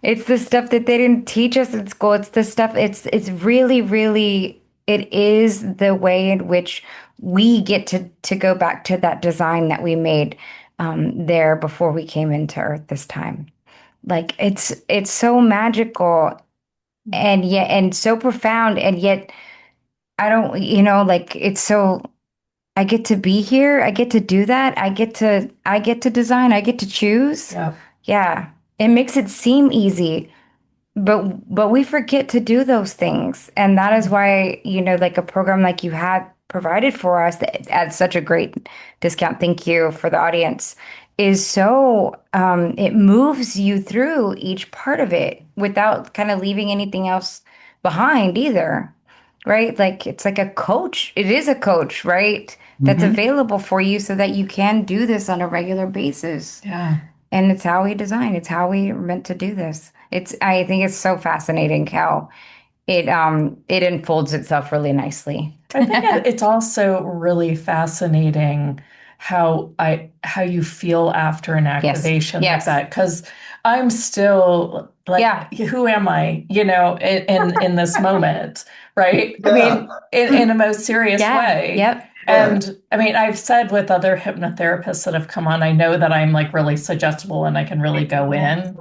Speaker 2: it's the stuff that they didn't teach us in school. It's the stuff it's really, really it is the way in which we get to go back to that design that we made there before we came into Earth this time. Like it's so magical and yet and so profound and yet I don't, like it's so I get to be here. I get to do that. I get to design. I get to choose.
Speaker 1: Yeah.
Speaker 2: Yeah. It makes it seem easy, but we forget to do those things. And that is why, like a program like you had provided for us that at such a great discount, thank you for the audience, is so it moves you through each part of it without kind of leaving anything else behind either. Right? Like it's like a coach. It is a coach, right? That's
Speaker 3: Mhm.
Speaker 2: available for you so that you can do this on a regular basis.
Speaker 1: Yeah.
Speaker 2: And it's how we design. It's how we are meant to do this. I think it's so fascinating how it unfolds itself really nicely.
Speaker 1: I think it's also really fascinating how you feel after an
Speaker 2: Yes.
Speaker 1: activation like
Speaker 2: Yes.
Speaker 1: that, because I'm still like,
Speaker 2: Yeah.
Speaker 1: who am I, in this moment, right? I
Speaker 3: Yeah.
Speaker 1: mean, in a most serious
Speaker 2: Yeah.
Speaker 1: way.
Speaker 2: Yep.
Speaker 3: Yeah.
Speaker 1: And I mean, I've said with other hypnotherapists that have come on, I know that I'm like really suggestible and I can really go in.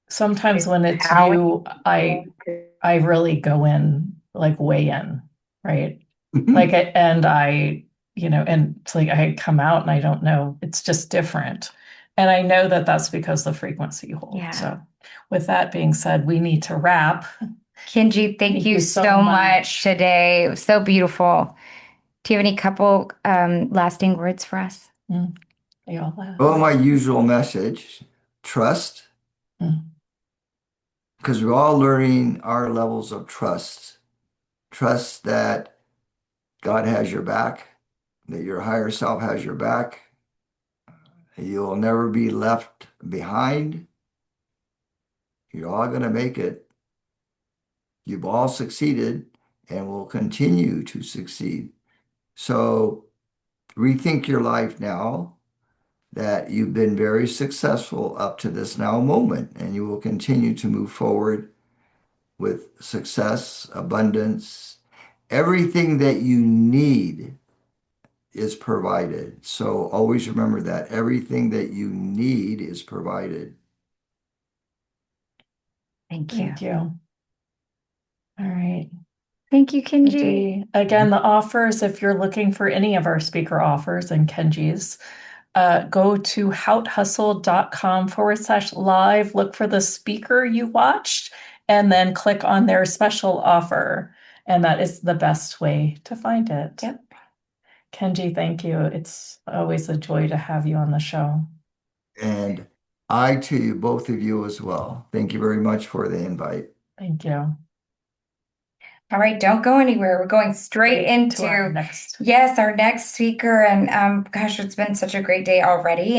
Speaker 1: Sometimes when it's you, I really go in like way in, right? Like and and it's like I come out and I don't know, it's just different. And I know that that's because the frequency holds.
Speaker 2: Yeah.
Speaker 1: So with that being said, we need to wrap.
Speaker 2: Kenji, thank you so much today. It was so beautiful. Do you have any couple lasting words for us?
Speaker 1: They all laugh.
Speaker 3: Well, my usual message, trust,
Speaker 1: Mm.
Speaker 3: because we're all learning our levels of trust. Trust that God has your back, that your higher self has your back. You'll never be left behind. You're all going to make it. You've all succeeded and will continue to succeed. So rethink your life now that you've been very successful up to this now moment, and you will continue to move forward with success, abundance. Everything that you need is provided. So always remember that everything that you need is provided.
Speaker 2: Thank you.
Speaker 1: Thank you. All right.
Speaker 2: Thank you, Kenji.
Speaker 1: Again, the offers, if you're looking for any of our speaker offers and Kenji's, go to houthustle.com/live, look for the speaker you watched, and then click on their special offer. And that is the best way to find it.
Speaker 2: Yep.
Speaker 1: Kenji, thank you. It's always a joy to have you on the show.
Speaker 3: And I to you, both of you as well. Thank you very much for the invite.
Speaker 1: Thank you.
Speaker 2: All right, don't go anywhere. We're going straight into
Speaker 1: our next.
Speaker 2: Yes, our next speaker. And gosh, it's been such a great day already.